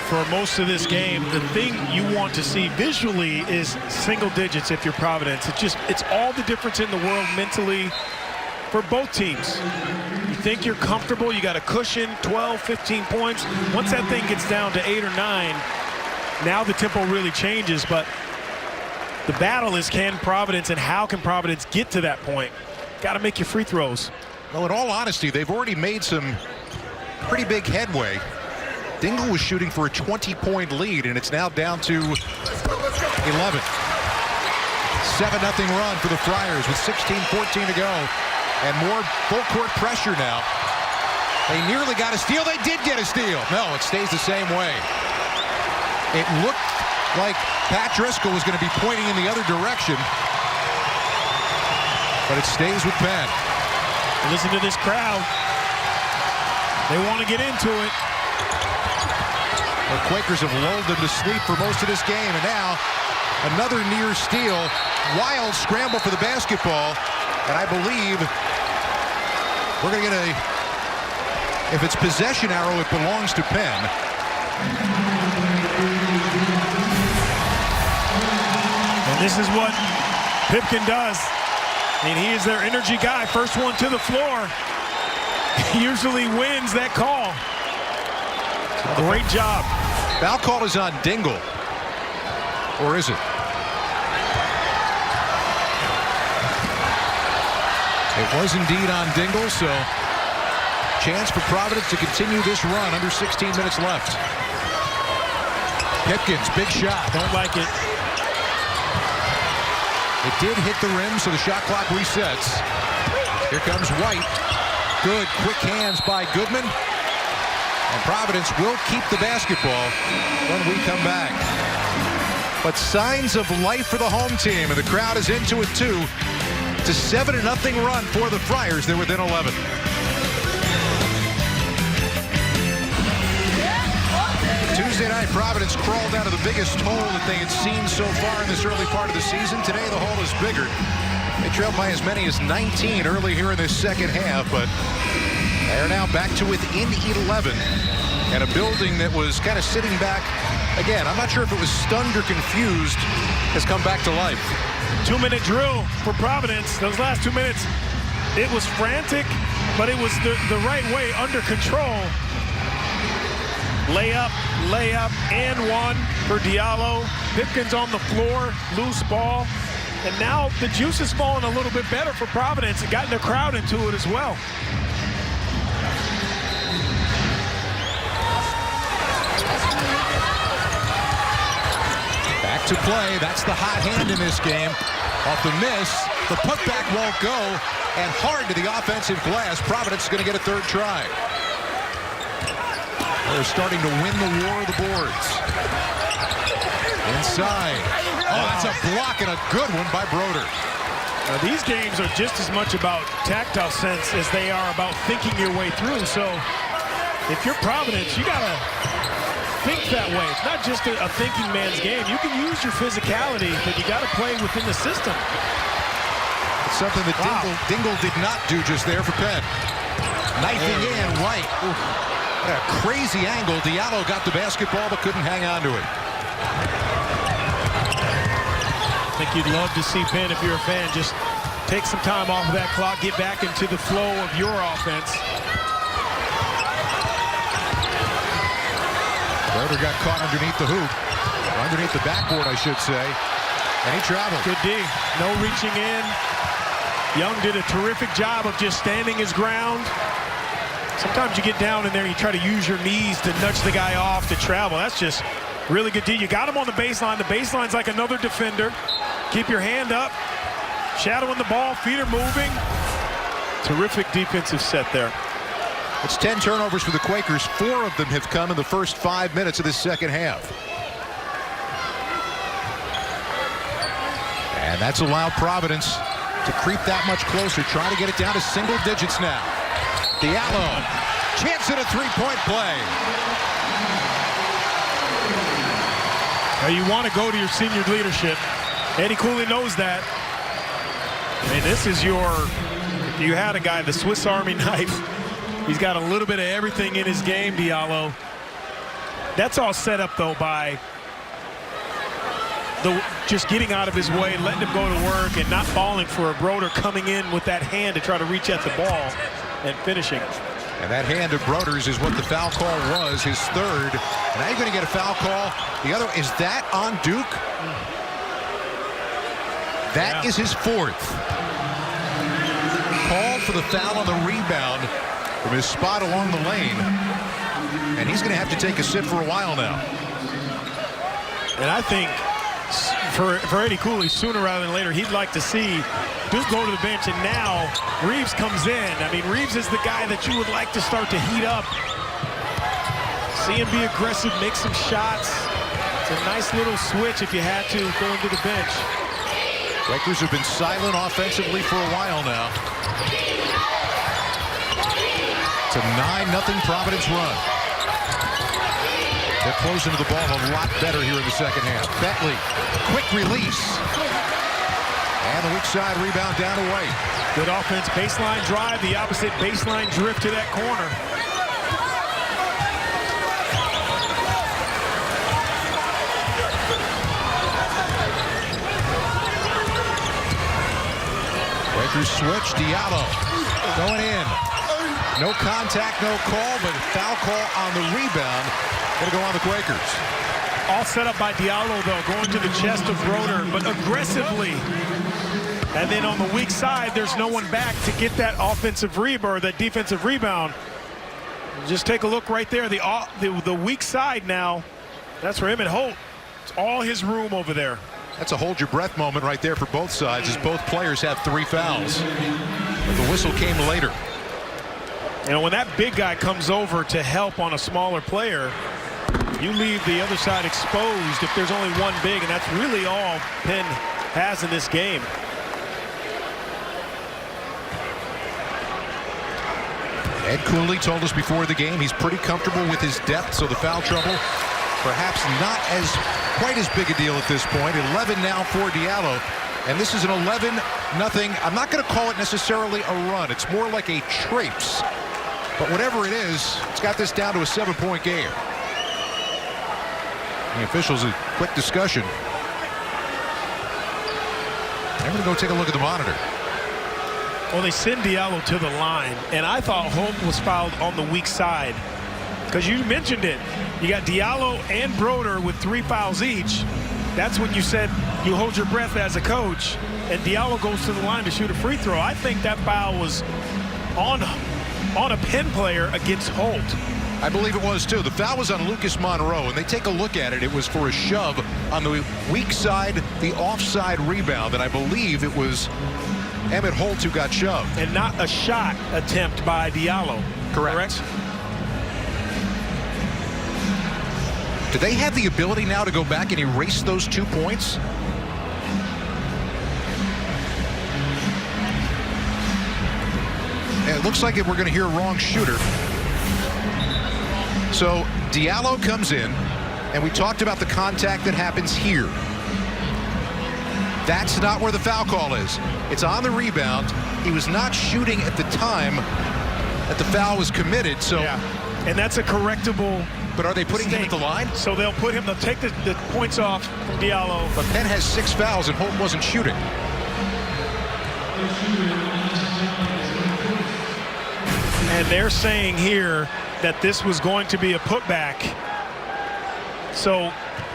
for most of this game, the thing you want to see visually is single digits if you're Providence. It's all the difference in the world mentally for both teams. You think you're comfortable, you got a cushion, 12, 15 points. Once that thing gets down to 8 or 9, now the tempo really changes. But the battle is, can Providence and how can Providence get to that point? Got to make your free throws. Well, in all honesty, they've already made some pretty big headway. Dingle was shooting for a 20-point lead, and it's now down to 11. 7-0 run for the Friars with 16-14 to go. And more full court pressure now. They nearly got a steal. They did get a steal. No, it stays the same way. It looked like Pat Driscoll was going to be pointing in the other direction. But it stays with Penn. Listen to this crowd. They want to get into it. The Quakers have lulled them to sleep for most of this game. And now another near steal. Wild scramble for the basketball. And I believe we're going to get a, if it's possession arrow, it belongs to Penn. And this is what Pipkin does. And he is their energy guy. First one to the floor. He usually wins that call. Great job. Foul call is on Dingle. Or is it? It was indeed on Dingle, so chance for Providence to continue this run. Under 16 minutes left. Pipkins, big shot. Don't like it. It did hit the rim, so the shot clock resets. Here comes White. Good, quick hands by Goodman. And Providence will keep the basketball when we come back. But signs of life for the home team, and the crowd is into it too. It's a 7-0 run for the Friars. They're within 11. Tuesday night, Providence crawled out of the biggest hole that they had seen so far in this early part of the season. Today, the hole is bigger. They trailed by as many as 19 early here in this second half, but they are now back to within 11. And a building that was kind of sitting back, again, I'm not sure if it was stunned or confused, has come back to life. 2-minute drill for Providence. Those last 2 minutes, it was frantic, but it was the right way, under control. Layup, and one for Diallo. Pipkins on the floor, loose ball. And now the juice is falling a little bit better for Providence and gotten the crowd into it as well. Back to play. That's the hot hand in this game. Off the miss, the putback won't go, and hard to the offensive glass. Providence is going to get a third try. They're starting to win the war of the boards. Inside. Oh, that's a block and a good one by Broder. Now, these games are just as much about tactile sense as they are about thinking your way through. So if you're Providence, you got to think that way. It's not just a thinking man's game. You can use your physicality, but you got to play within the system. It's something that Dingle did not do just there for Penn. Knifing in, White. Ooh. What a crazy angle. Diallo got the basketball but couldn't hang on to it. I think you'd love to see Penn, if you're a fan, just take some time off of that clock, get back into the flow of your offense. Broder got caught underneath the hoop. Underneath the backboard, I should say. And he traveled. Good D. No reaching in. Young did a terrific job of just standing his ground. Sometimes you get down in there, you try to use your knees to nudge the guy off to travel. That's just really good D. You got him on the baseline. The baseline's like another defender. Keep your hand up. Shadowing the ball. Feet are moving. Terrific defensive set there. It's 10 turnovers for the Quakers. 4 of them have come in the first 5 minutes of this second half. And that's allowed Providence to creep that much closer. Trying to get it down to single digits now. Diallo. Chance at a three-point play. Now you want to go to your senior leadership. Eddie Cooley knows that. I mean, this is your, if you had a guy, the Swiss Army knife. He's got a little bit of everything in his game, Diallo. That's all set up, though, by just getting out of his way, letting him go to work, and not falling for a Broder coming in with that hand to try to reach at the ball and finishing. And that hand of Broder's is what the foul call was, his third. Now you're going to get a foul call. The other, is that on Duke? That is his fourth. Called for the foul on the rebound from his spot along the lane. And he's going to have to take a sit for a while now. And I think for Eddie Cooley, sooner rather than later, he'd like to see Duke go to the bench, and now Reeves comes in. I mean, Reeves is the guy that you would like to start to heat up. See him be aggressive, make some shots. It's a nice little switch if you had to go into the bench. Lakers have been silent offensively for a while now. It's a 9-0 Providence run. They're closing to the ball a lot better here in the second half. Bentley, quick release. And the weak side rebound down away. Good offense, baseline drive, the opposite baseline drift to that corner. Lakers switch, Diallo going in. No contact, no call, but foul call on the rebound. Going to go on the Quakers. All set up by Diallo, though, going to the chest of Broder, but aggressively. And then on the weak side, there's no one back to get that offensive rebound, or that defensive rebound. Just take a look right there. The weak side now, that's for Emmett Holt. It's all his room over there. That's a hold your breath moment right there for both sides, as both players have 3 fouls. But the whistle came later. You know, when that big guy comes over to help on a smaller player, you leave the other side exposed if there's only one big, and that's really all Penn has in this game. Ed Cooley told us before the game he's pretty comfortable with his depth, so the foul trouble perhaps not quite as big a deal at this point. 11 now for Diallo, and this is an 11-0. I'm not going to call it necessarily a run. It's more like a traipse. But whatever it is, it's got this down to a 7-point game. The officials, a quick discussion. I'm going to go take a look at the monitor. Well, they send Diallo to the line, and I thought Holt was fouled on the weak side. Because you mentioned it. You got Diallo and Broder with 3 fouls each. That's when you said you hold your breath as a coach, and Diallo goes to the line to shoot a free throw. I think that foul was on a Penn player against Holt. I believe it was, too. The foul was on Lucas Monroe, and they take a look at it. It was for a shove on the weak side, the offside rebound, and I believe it was Emmett Holt who got shoved. And not a shot attempt by Diallo. Correct? Do they have the ability now to go back and erase those 2 points? And it looks like we're going to hear wrong shooter. So Diallo comes in, and we talked about the contact that happens here. That's not where the foul call is. It's on the rebound. He was not shooting at the time that the foul was committed. So, yeah. And that's a correctable. But are they putting him at the line? So they'll take the points off from Diallo. But Penn has 6 fouls and Holt wasn't shooting. And they're saying here that this was going to be a putback. So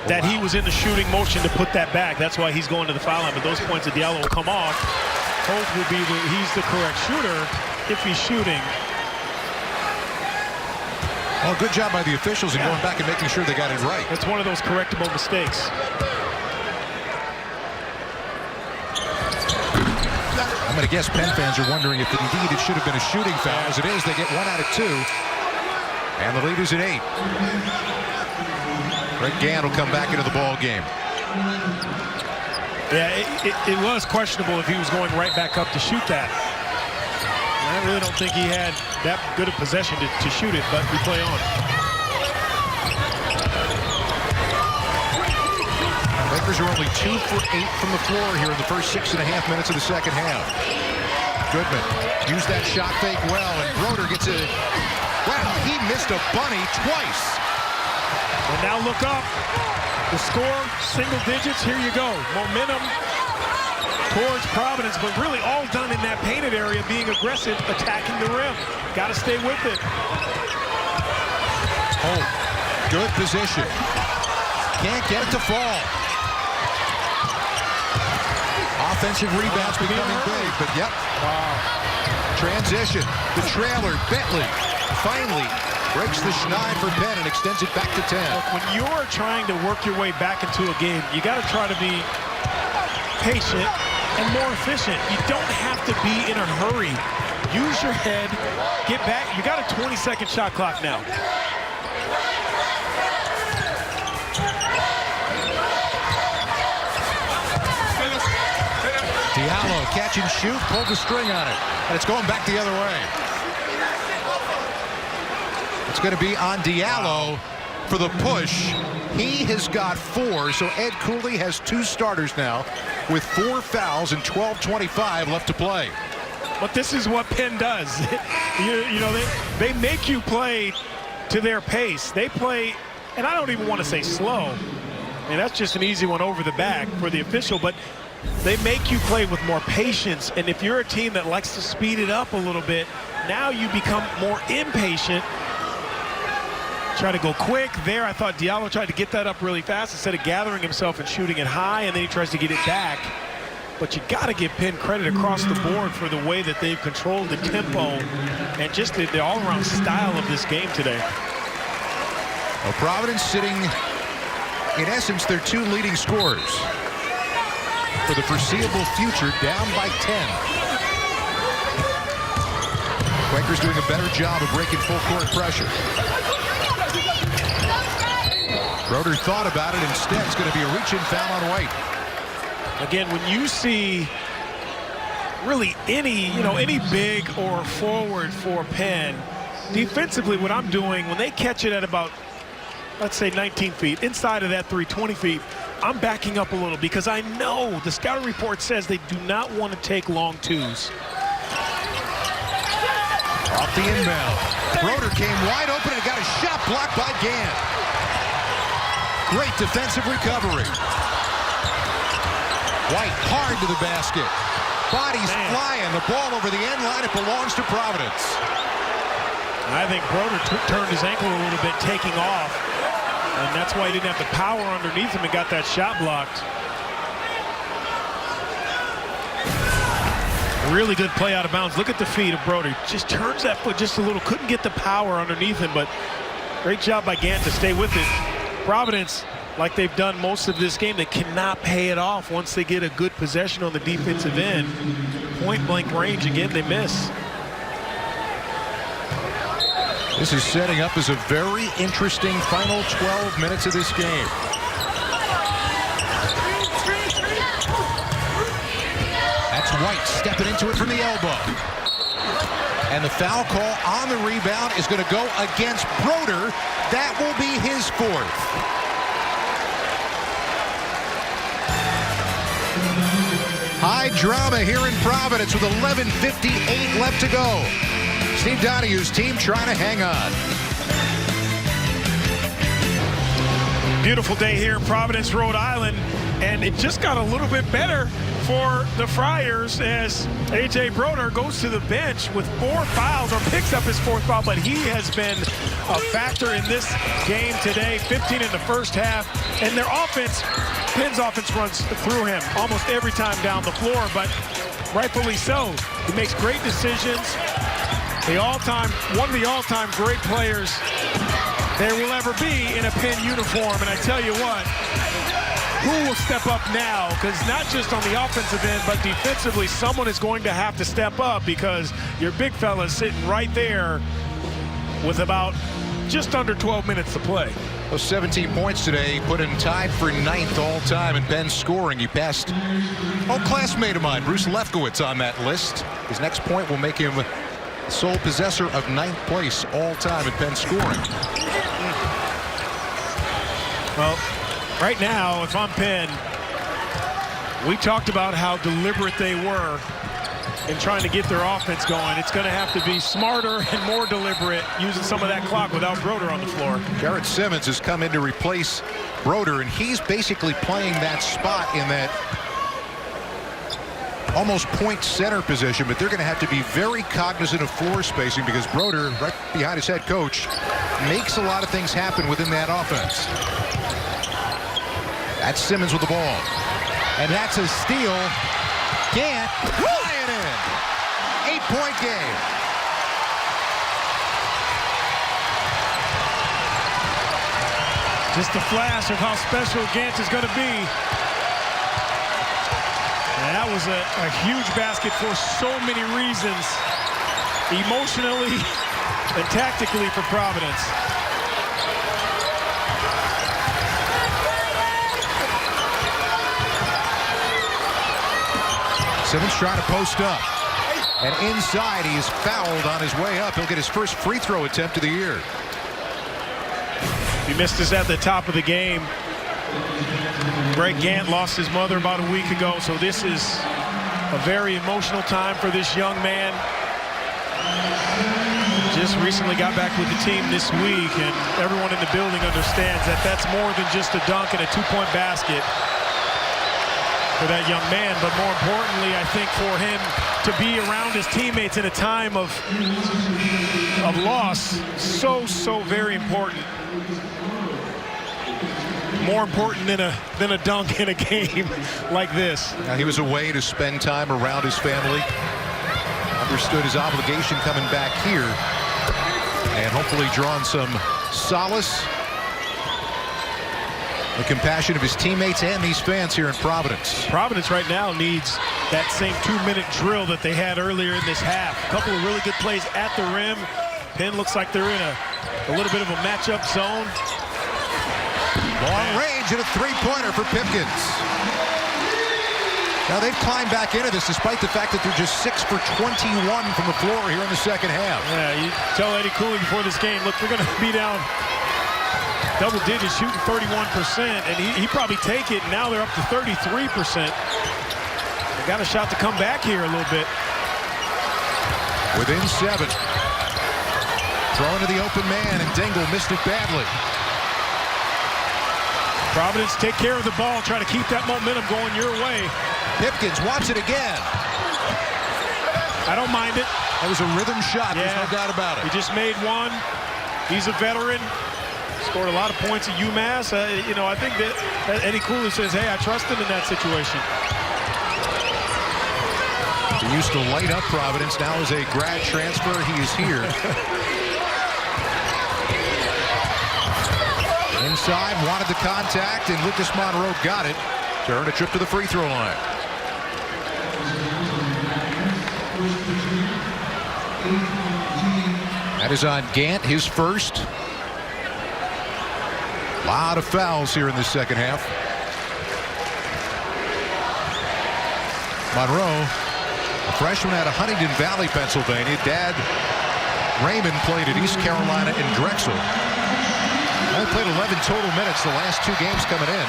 that he was in the shooting motion to put that back. That's why he's going to the foul line. But those points of Diallo will come off. Holt will be he's the correct shooter if he's shooting. Well, good job by the officials in going back and making sure they got it right. It's one of those correctable mistakes. I'm going to guess Penn fans are wondering if indeed it should have been a shooting foul. As it is, they get 1 out of 2. And the lead is at 8. Greg Gant will come back into the ball game. Yeah, it was questionable if he was going right back up to shoot that. I really don't think he had that good a possession to shoot it, but we play on. Lakers are only 2 for 8 from the floor here in the first 6.5 minutes of the second half. Goodman used that shot fake well, and Broder gets it. Wow, he missed a bunny twice. And now look up. The score, single digits. Here you go. Momentum towards Providence, but really all done in that painted area, being aggressive, attacking the rim. Got to stay with it. Oh, good position. Can't get it to fall. Offensive rebounds becoming big, but yep. Transition. The trailer, Bentley, finally breaks the schneid for Penn and extends it back to 10. Look, when you're trying to work your way back into a game, you got to try to be patient and more efficient. You don't have to be in a hurry. Use your head, get back. You got a 20-second shot clock now. Diallo, catch and shoot, pulled the string on it, and it's going back the other way. It's going to be on Diallo for the push. He has got 4, so Ed Cooley has 2 starters now with 4 fouls and 12:25 left to play. But this is what Penn does. you know, they make you play to their pace. They play, and I don't even want to say slow. And that's just an easy one over the back for the official, but they make you play with more patience. And if you're a team that likes to speed it up a little bit, now you become more impatient. Try to go quick. There, I thought Diallo tried to get that up really fast instead of gathering himself and shooting it high, and then he tries to get it back. But you got to give Penn credit across the board for the way that they've controlled the tempo and just the all-around style of this game today. Well, Providence sitting, in essence, their 2 leading scorers for the foreseeable future, down by 10. Quakers doing a better job of breaking full court pressure. Broder thought about it. Instead, it's going to be a reach-in foul on White. Again, when you see really any big or forward for Penn, defensively what I'm doing, when they catch it at about, let's say 19 feet, inside of that 20 feet, I'm backing up a little because I know the scouting report says they do not want to take long 2s. Off the inbound. Broder came wide open and got a shot blocked by Gant. Great defensive recovery. White hard to the basket. Bodies flying. The ball over the end line. It belongs to Providence. I think Broder turned his ankle a little bit taking off. And that's why he didn't have the power underneath him and got that shot blocked. Really good play out of bounds. Look at the feet of Broder. Just turns that foot just a little. Couldn't get the power underneath him, but great job by Gant to stay with it. Providence, like they've done most of this game, they cannot pay it off once they get a good possession on the defensive end. Point-blank range, again, they miss. This is setting up as a very interesting final 12 minutes of this game. That's White stepping into it from the elbow. And the foul call on the rebound is going to go against Broder. That will be his 4th. High drama here in Providence with 11:58 left to go. Steve Donahue's team trying to hang on. Beautiful day here in Providence, Rhode Island, and it just got a little bit better for the Friars as A.J. Broder goes to the bench with 4 fouls, or picks up his 4th foul, but he has been a factor in this game today. 15 in the first half, and their offense, Penn's offense runs through him almost every time down the floor, but rightfully so. He makes great decisions. One of the all-time great players there will ever be in a Penn uniform, and I tell you what, who will step up now? Because not just on the offensive end, but defensively, someone is going to have to step up because your big fella is sitting right there with about just under 12 minutes to play. Those 17 points today put him tied for 9th all-time in Penn scoring. He passed old classmate of mine, Bruce Lefkowitz, on that list. His next point will make him the sole possessor of 9th place all-time in Penn scoring. Well, right now, if I'm Penn, we talked about how deliberate they were in trying to get their offense going. It's going to have to be smarter and more deliberate using some of that clock without Broder on the floor. Garrett Simmons has come in to replace Broder, and he's basically playing that spot in that almost point center position, but they're going to have to be very cognizant of floor spacing because Broder, right behind his head coach, makes a lot of things happen within that offense. That's Simmons with the ball. And that's a steal. Gant flying in. 8 3-point game. Just a flash of how special Gant is going to be. And that was a huge basket for so many reasons, emotionally and tactically for Providence. Simmons trying to post up. And inside, he is fouled on his way up. He'll get his first free throw attempt of the year. He missed us at the top of the game. Greg Gant lost his mother about a week ago, so this is a very emotional time for this young man. Just recently got back with the team this week, and everyone in the building understands that that's more than just a dunk and a two-point basket for that young man, but more importantly, I think for him to be around his teammates in a time of loss, so very important. More important than a dunk in a game like this. Now, he was away to spend time around his family. Understood his obligation coming back here, and hopefully drawing some solace, the compassion of his teammates and these fans here in Providence. Providence right now needs that same 2-minute drill that they had earlier in this half. A couple of really good plays at the rim. Penn looks like they're in a little bit of a matchup zone. Long range and a three-pointer for Pipkins. Now they've climbed back into this despite the fact that they're just 6 for 21 from the floor here in the second half. Yeah, you tell Eddie Cooley before this game, look, we're going to be down double digits, shooting 31%, and he'd probably take it. Now they're up to 33%. They got a shot to come back here a little bit. Within 7. Throwing to the open man, and Dingle missed it badly. Providence take care of the ball, try to keep that momentum going your way. Pipkins wants it again. I don't mind it. That was a rhythm shot, Yeah. there's no doubt about He it. just made one. He's a veteran. Scored a lot of points at UMass. You know, I think that Eddie Cooley says, hey, I trust him in that situation. He used to light up Providence. Now as a grad transfer, he is here. Inside, wanted the contact, and Lucas Monroe got it to earn a trip to the free throw line. That is on Gant, his first. A lot of fouls here in the second half. Monroe, a freshman out of Huntington Valley, Pennsylvania. Dad, Raymond, played at East Carolina and Drexel. Only played 11 total minutes the last 2 games coming in.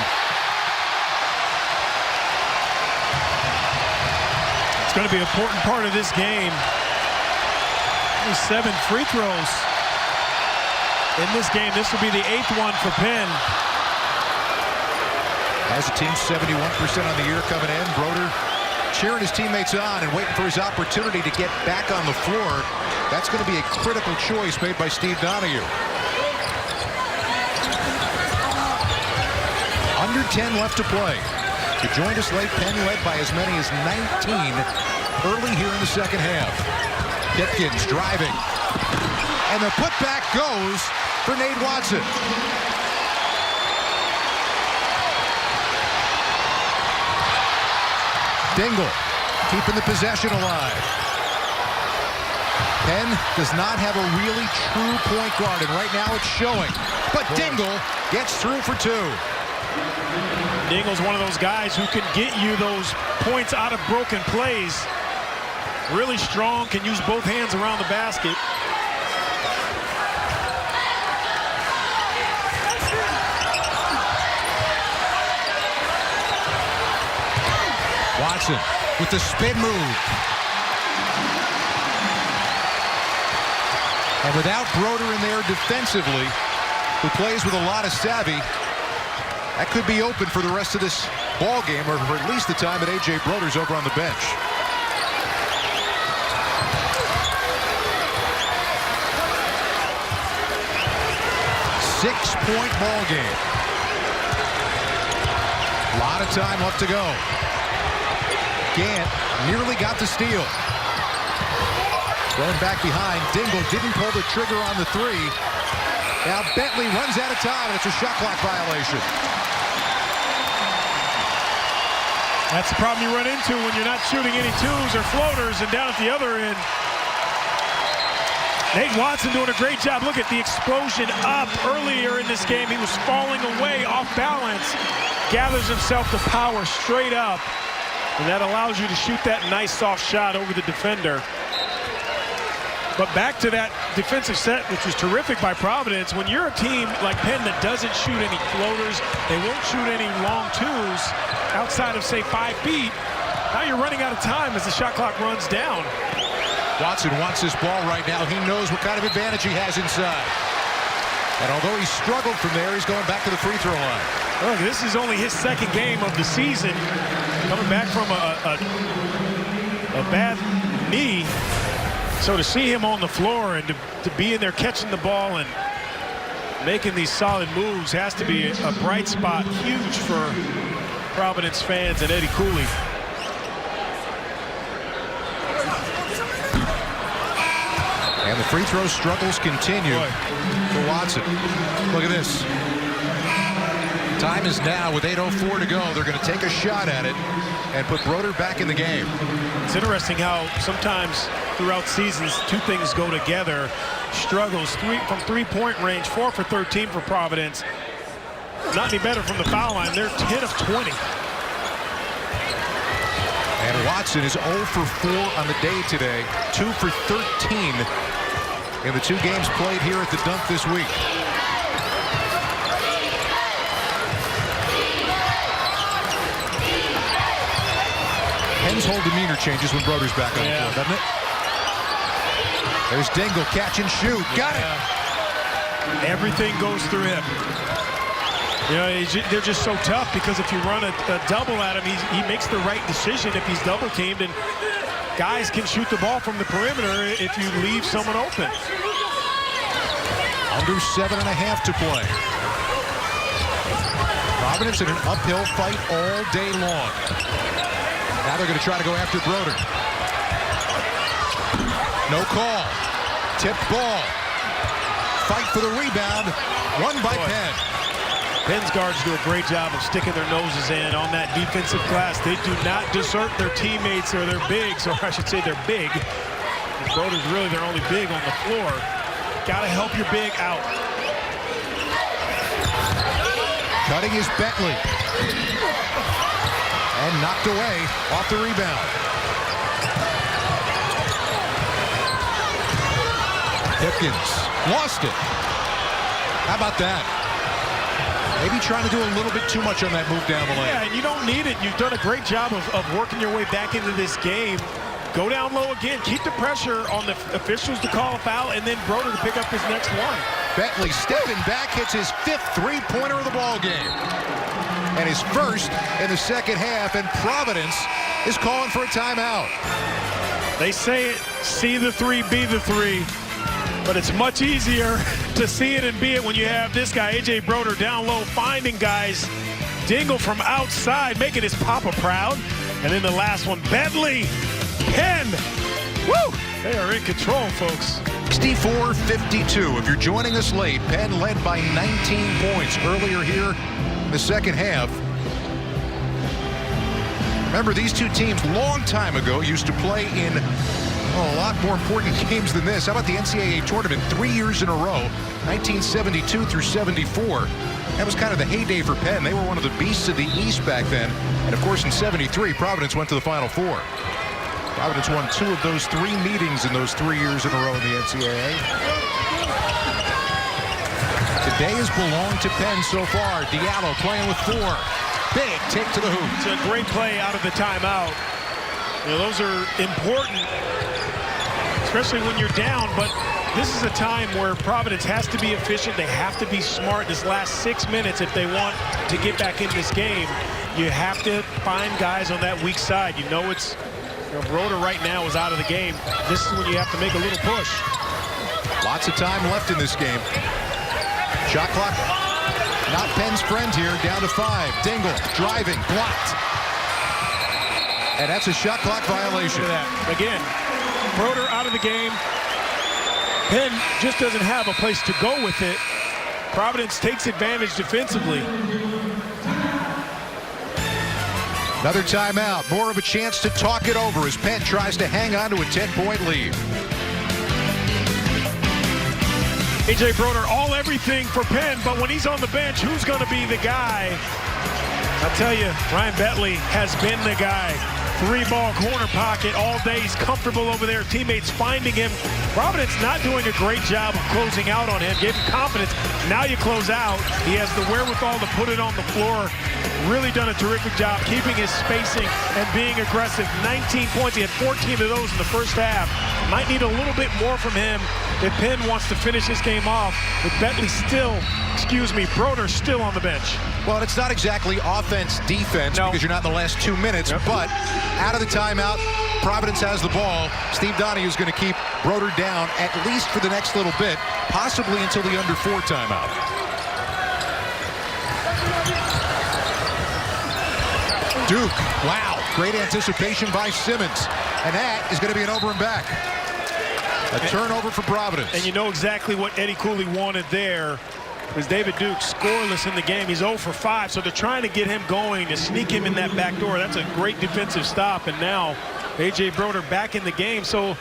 It's going to be an important part of this game. Only 7 free throws in this game. This will be the 8th one for Penn. As a team, 71% on the year coming in. Broder cheering his teammates on and waiting for his opportunity to get back on the floor. That's going to be a critical choice made by Steve Donahue. Under 10 left to play. To join us late, Penn led by as many as 19 early here in the second half. Pipkins driving. And the putback goes for Nate Watson. Dingle keeping the possession alive. Penn does not have a really true point guard, and right now it's showing. But Dingle gets through for 2. Dingle's one of those guys who can get you those points out of broken plays. Really strong, can use both hands around the basket. Watson with the spin move. And without Broder in there defensively, who plays with a lot of savvy, that could be open for the rest of this ball game, or for at least the time that A.J. Broder's over on the bench. Six-point ball game. A lot of time left to go. Gant nearly got the steal. Going back behind, Dingle didn't pull the trigger on the three. Now Bentley runs out of time, and it's a shot clock violation. That's the problem you run into when you're not shooting any twos or floaters, and down at the other end, Nate Watson doing a great job. Look at the explosion up earlier in this game. He was falling away off balance, gathers himself the power straight up, and that allows you to shoot that nice soft shot over the defender. But back to that defensive set, which was terrific by Providence. When you're a team like Penn that doesn't shoot any floaters, they won't shoot any long twos outside of, say, 5 feet, now you're running out of time as the shot clock runs down. Watson wants this ball right now. He knows what kind of advantage he has inside. And although he struggled from there, he's going back to the free throw line. Look, this is only his second game of the season, coming back from a bad knee. So to see him on the floor and to be in there catching the ball and making these solid moves has to be a bright spot, huge for Providence fans and Eddie Cooley. And the free throw struggles continue for Watson. Look at this. Time is now with 8:04 to go. They're going to take a shot at it and put Broder back in the game. It's interesting how sometimes throughout seasons, two things go together. Struggles from three-point range, 4 for 13 for Providence. Not any better from the foul line. They're 10 of 20. And Watson is 0 for 4 on the day today. 2 for 13 in the 2 games played here at the Dunk this week. Penn's whole demeanor changes when Broder's back on the floor, doesn't it? There's Dingle, catch and shoot. Got it. Everything goes through him. You know, they're just so tough because if you run a double at him, he makes the right decision if he's double teamed, and guys can shoot the ball from the perimeter if you leave someone open. Under 7.5 to play. Providence in an uphill fight all day long. Now they're going to try to go after Broder. No call. Tipped ball. Fight for the rebound. Won by Penn. Penn's guards do a great job of sticking their noses in on that defensive glass. They do not desert their teammates or their bigs, or I should say they're big. Broder's really their only big on the floor. Got to help your big out. Cutting is Bentley. And knocked away off the rebound. Hipkins lost it. How about that? Maybe trying to do a little bit too much on that move down the lane. Yeah, and you don't need it. You've done a great job of working your way back into this game. Go down low again. Keep the pressure on the officials to call a foul, and then Broder to pick up his next one. Bentley stepping back, hits his 5th three-pointer of the ball game. And his first in the second half, and Providence is calling for a timeout. They say it, see the three, be the three. But it's much easier to see it and be it when you have this guy, A.J. Broder, down low, finding guys. Dingle from outside, making his papa proud. And then the last one, Bentley, Penn. Woo! They are in control, folks. 64-52. If you're joining us late, Penn led by 19 points earlier here in the second half. Remember, these two teams long time ago used to play in a lot more important games than this. How about the NCAA tournament 3 years in a row, 1972 through 74. That was kind of the heyday for Penn. They were one of the beasts of the East back then. And of course, in 73, Providence went to the Final Four. Providence won 2 of those 3 meetings in those 3 years in a row in the NCAA. Today has belonged to Penn so far. Diallo playing with 4. Big take to the hoop. It's a great play out of the timeout. You know, those are important, especially when you're down, but this is a time where Providence has to be efficient. They have to be smart this last 6 minutes if they want to get back in this game. You have to find guys on that weak side. You know, it's, you know, Broder right now is out of the game. This is when you have to make a little push. Lots of time left in this game. Shot clock not Penn's friend here, down to 5. Dingle driving, blocked. And that's a shot clock violation. Look at that. Again, Broder out of the game. Penn just doesn't have a place to go with it. Providence takes advantage defensively. Another timeout. More of a chance to talk it over as Penn tries to hang on to a 10-point lead. A.J. Broder, all everything for Penn, but when he's on the bench, who's going to be the guy? I'll tell you, Ryan Bentley has been the guy. 3-ball corner pocket all day. He's comfortable over there. Teammates finding him. Providence not doing a great job of closing out on him, giving confidence. Now you close out. He has the wherewithal to put it on the floor. Really done a terrific job keeping his spacing and being aggressive. 19 points. He had 14 of those in the first half. Might need a little bit more from him if Penn wants to finish this game off with Bentley still, Broder still on the bench. Well, it's not exactly offense-defense because you're not in the last 2 minutes, but out of the timeout, Providence has the ball. Steve Donahue is going to keep Broder down at least for the next little bit, possibly until the under 4 timeout. Duke, wow, great anticipation by Simmons, and that is going to be an over and back. A turnover for Providence. And you know exactly what Eddie Cooley wanted there. Because David Duke scoreless in the game. He's 0 for 5, so they're trying to get him going, to sneak him in that back door. That's a great defensive stop, and now A.J. Broder back in the game. So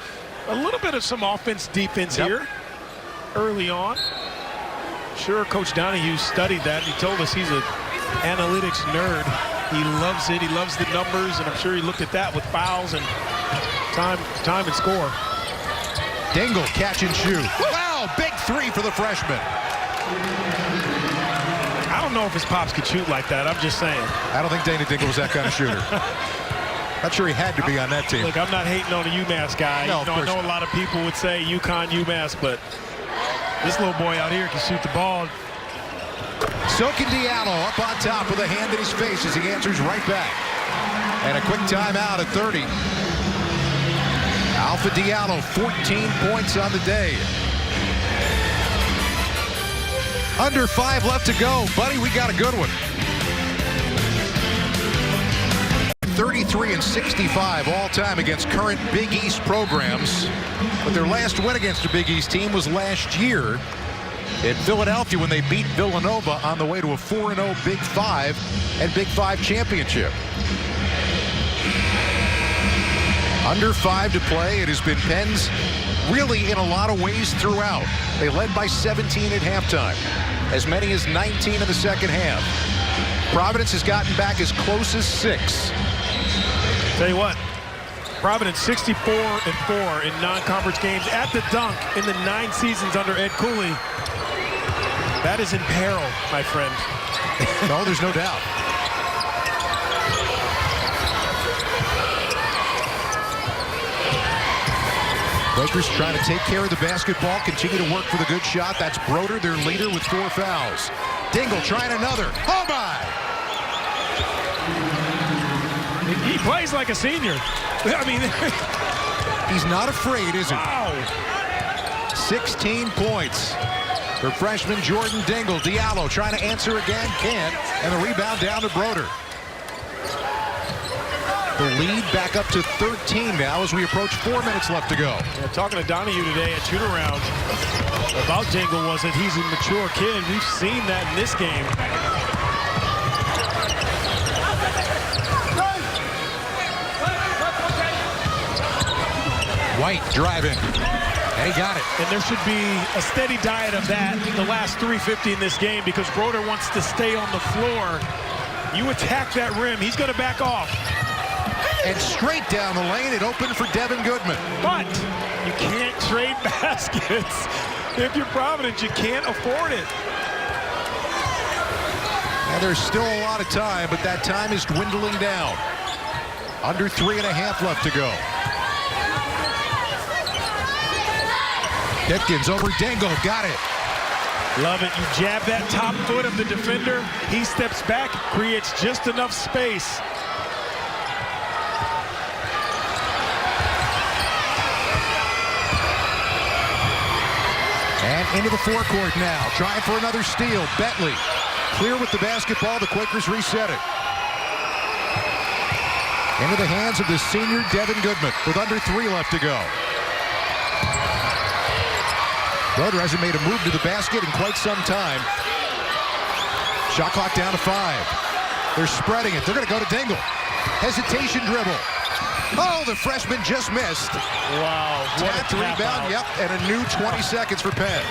a little bit of some offense-defense here early on. Sure, Coach Donahue studied that. He told us he's an analytics nerd. He loves it. He loves the numbers, and I'm sure he looked at that with fouls and time and score. Dingle, catch and shoot. Wow, big 3 for the freshman. I don't know if his pops could shoot like that. I'm just saying. I don't think Dana Dingle was that kind of shooter. Not sure he had to be on that team. Look, I'm not hating on a UMass guy. No, I know a lot of people would say UConn, UMass, but this little boy out here can shoot the ball. Sokin Diallo up on top with a hand in his face as he answers right back. And a quick timeout at 30. Alpha Diallo, 14 points on the day. Under 5 left to go. Buddy, we got a good one. 33 and 65 all time against current Big East programs. But their last win against a Big East team was last year in Philadelphia when they beat Villanova on the way to a 4-0 Big 5 and Big 5 championship. Under 5 to play. It has been Penn's really in a lot of ways throughout. They led by 17 at halftime. As many as 19 in the second half. Providence has gotten back as close as 6. Tell you what, Providence 64-4 in non-conference games at the Dunk in the 9 seasons under Ed Cooley. That is in peril, my friend. No, there's no doubt. Quakers trying to take care of the basketball, continue to work for the good shot. That's Broder, their leader, with 4 fouls. Dingle trying another. Oh, my! He plays like a senior. I mean, he's not afraid, is he? Wow. 16 points for freshman Jordan Dingle. Diallo trying to answer again, can't. And the rebound down to Broder. The lead back up to 13 now as we approach 4 minutes left to go. Yeah, talking to Donahue today at shoot-around about Dingle was that he's a mature kid. We've seen that in this game. White driving. And he got it. And there should be a steady diet of that the last 3:50 in this game because Broder wants to stay on the floor. You attack that rim, he's going to back off. And straight down the lane, it opened for Devin Goodman. But you can't trade baskets. If you're Providence, you can't afford it. And there's still a lot of time, but that time is dwindling down. Under 3.5 left to go. Pitkins over Dingle, got it. Love it. You jab that top foot of the defender. He steps back, creates just enough space. And into the forecourt now, trying for another steal. Bentley clear with the basketball. The Quakers reset it. Into the hands of the senior Devin Goodman with under 3 left to go. Broder hasn't made a move to the basket in quite some time. Shot clock down to 5. They're spreading it. They're going to go to Dingle. Hesitation dribble. Oh, the freshman just missed. Wow. What a Tapped tap rebound, out. yep, and a new 20 seconds for Penn.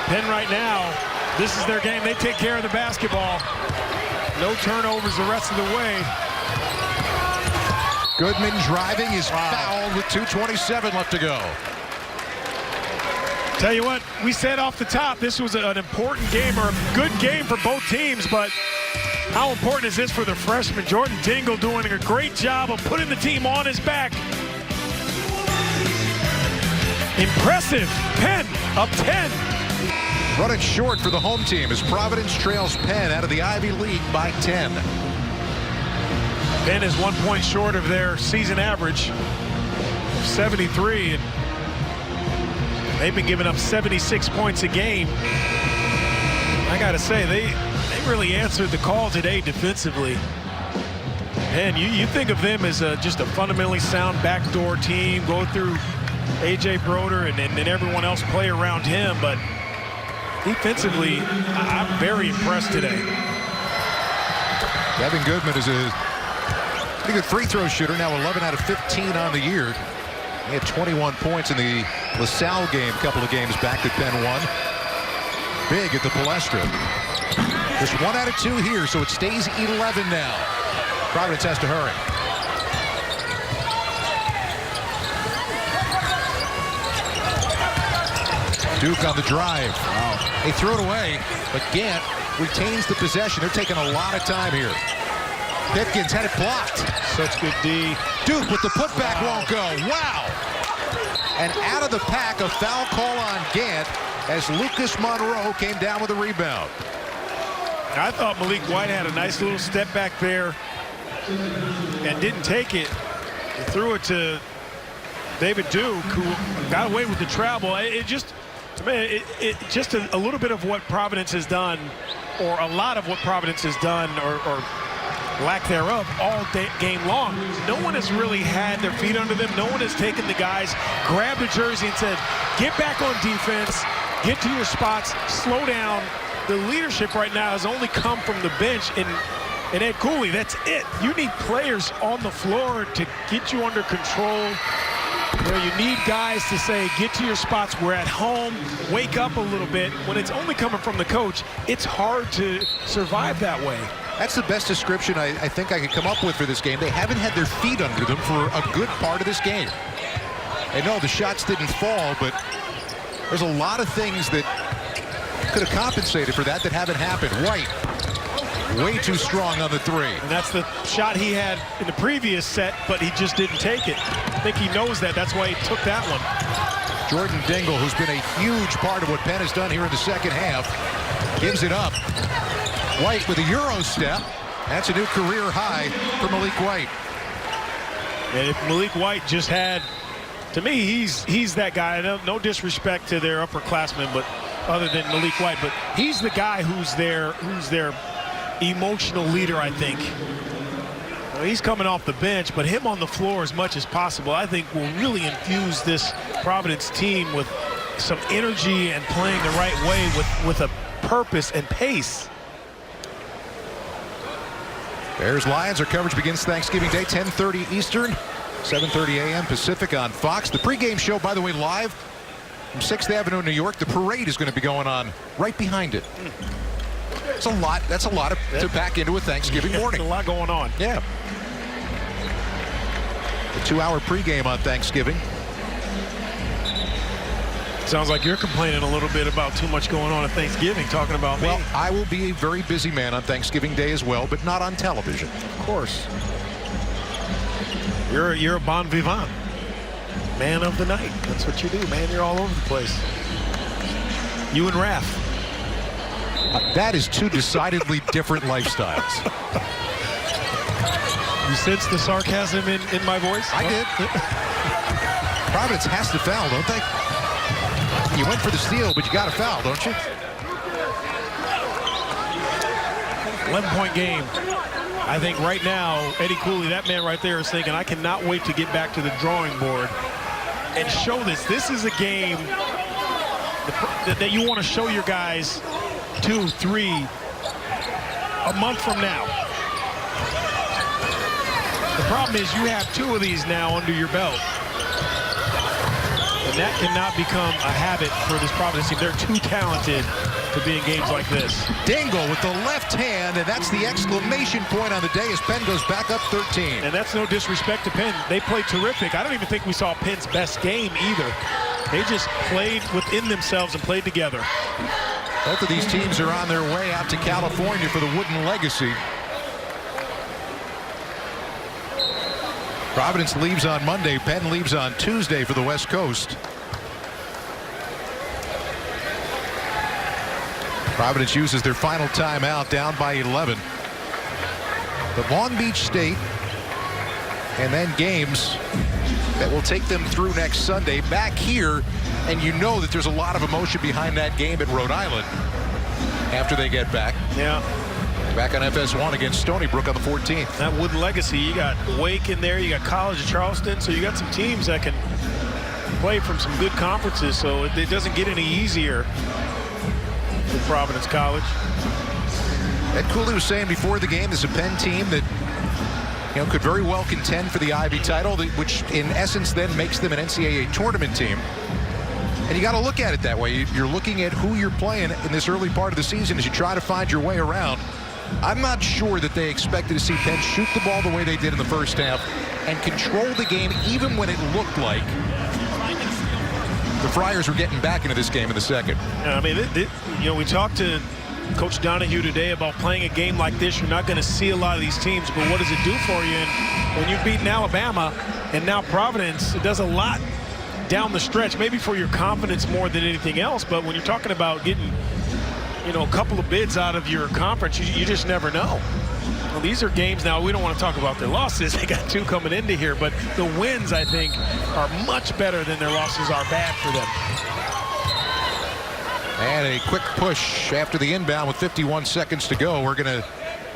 Penn right now, this is their game. They take care of the basketball. No turnovers the rest of the way. Goodman driving is fouled with 2:27 left to go. Tell you what, we said off the top this was an important game, or a good game for both teams, but how important is this for the freshman? Jordan Dingle doing a great job of putting the team on his back. Impressive. Penn up 10. Running short for the home team as Providence trails Penn out of the Ivy League by 10. Penn is 1 point short of their season average of 73, and they've been giving up 76 points a game. I gotta say, they really answered the call today defensively. And you think of them as just a fundamentally sound backdoor team, go through A.J. Broder and everyone else play around him, but defensively, I'm very impressed today. Devin Goodman is a pretty good free throw shooter, now 11 out of 15 on the year. He had 21 points in the LaSalle game a couple of games back that Penn won. Big at the Palestra. Just 1 out of 2 here, so it stays 11 now. Providence has to hurry. Duke on the drive. Wow. They threw it away, but Gant retains the possession. They're taking a lot of time here. Pipkins had it blocked. Such good D. Duke with the putback won't go. Wow. And out of the pack, a foul call on Gant as Lucas Monroe came down with a rebound. I thought Malik White had a nice little step back there and didn't take it. He threw it to David Duke, who got away with the travel. It just a little bit of what Providence has done, or a lot of what Providence has done, or lack thereof, all day, game long. No one has really had their feet under them. No one has taken the guys, grabbed the jersey and said, get back on defense, get to your spots, slow down. The leadership right now has only come from the bench, and Ed Cooley, that's it. You need players on the floor to get you under control. You need guys to say, get to your spots. We're at home. Wake up a little bit. When it's only coming from the coach, it's hard to survive that way. That's the best description I think I could come up with for this game. They haven't had their feet under them for a good part of this game. And no, the shots didn't fall, but there's a lot of things that could have compensated for that haven't happened. White, way too strong on the 3. And that's the shot he had in the previous set, but he just didn't take it. I think he knows that. That's why he took that one. Jordan Dingle, who's been a huge part of what Penn has done here in the second half, gives it up. White with a Euro step. That's a new career high for Malik White. And if Malik White just had, to me, he's that guy. No disrespect to their upperclassmen, but other than Malik White, but he's the guy who's their emotional leader, I think. Well, he's coming off the bench, but him on the floor as much as possible, I think, will really infuse this Providence team with some energy and playing the right way with a purpose and pace. Bears-Lions, our coverage begins Thanksgiving Day, 10:30 Eastern, 7:30 a.m. Pacific on Fox. The pregame show, by the way, live from 6th Avenue, New York. The parade is going to be going on right behind it. That's a lot. That's a lot to pack into a Thanksgiving morning. There's a lot going on. Yeah. The 2-hour pregame on Thanksgiving. Sounds like you're complaining a little bit about too much going on at Thanksgiving, talking about me. Well, I will be a very busy man on Thanksgiving Day as well, but not on television. Of course. You're a bon vivant. Man of the night. That's what you do, man. You're all over the place. You and Raph. That is two decidedly different lifestyles. You sense the sarcasm in my voice? I did. Providence has to foul, don't they? You went for the steal, but you got a foul, don't you? 11-point game. I think right now, Eddie Cooley, that man right there, is thinking, I cannot wait to get back to the drawing board and show this. This is a game that you want to show your guys 2, 3, a month from now. The problem is you have 2 of these now under your belt. And that cannot become a habit for this Providence team. They're too talented to be in games like this. Dingle with the left hand, and that's the exclamation point on the day as Penn goes back up 13. And that's no disrespect to Penn. They played terrific. I don't even think we saw Penn's best game either. They just played within themselves and played together. Both of these teams are on their way out to California for the Wooden Legacy. Providence leaves on Monday. Penn leaves on Tuesday for the West Coast. Providence uses their final timeout, down by 11. But Long Beach State, and then games that will take them through next Sunday back here, and you know that there's a lot of emotion behind that game at Rhode Island after they get back. Yeah. Back on FS1 against Stony Brook on the 14th. That Wooden Legacy, you got Wake in there, you got College of Charleston, so you got some teams that can play from some good conferences, so it doesn't get any easier for Providence College. Ed Cooley was saying before the game, this is a Penn team that could very well contend for the Ivy title, which in essence then makes them an NCAA tournament team. And you got to look at it that way. You're looking at who you're playing in this early part of the season as you try to find your way around. I'm not sure that they expected to see Penn shoot the ball the way they did in the first half and control the game even when it looked like the Friars were getting back into this game in the second. I mean, we talked to Coach Donahue today about playing a game like this. You're not going to see a lot of these teams, but what does it do for you? And when you've beaten Alabama and now Providence, it does a lot down the stretch, maybe for your confidence more than anything else. But when you're talking about getting a couple of bids out of your conference, you just never know. Well, these are games now, we don't want to talk about their losses. They got 2 coming into here, but the wins, I think, are much better than their losses are bad for them. And a quick push after the inbound with 51 seconds to go. We're going to,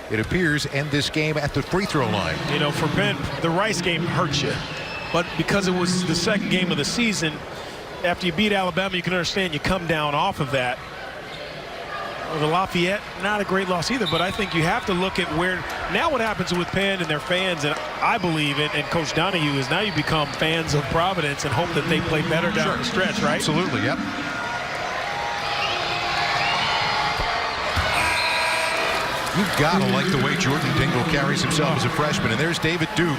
it appears, end this game at the free throw line. For Penn, the Rice game hurts you. But because it was the second game of the season, after you beat Alabama, you can understand you come down off of that. The Lafayette, not a great loss either, but I think you have to look at where now what happens with Penn and their fans, and I believe it, and Coach Donahue, is now you become fans of Providence and hope that they play better down the stretch, right? Absolutely, yep. You've got to like the way Jordan Dingle carries himself as a freshman, and there's David Duke.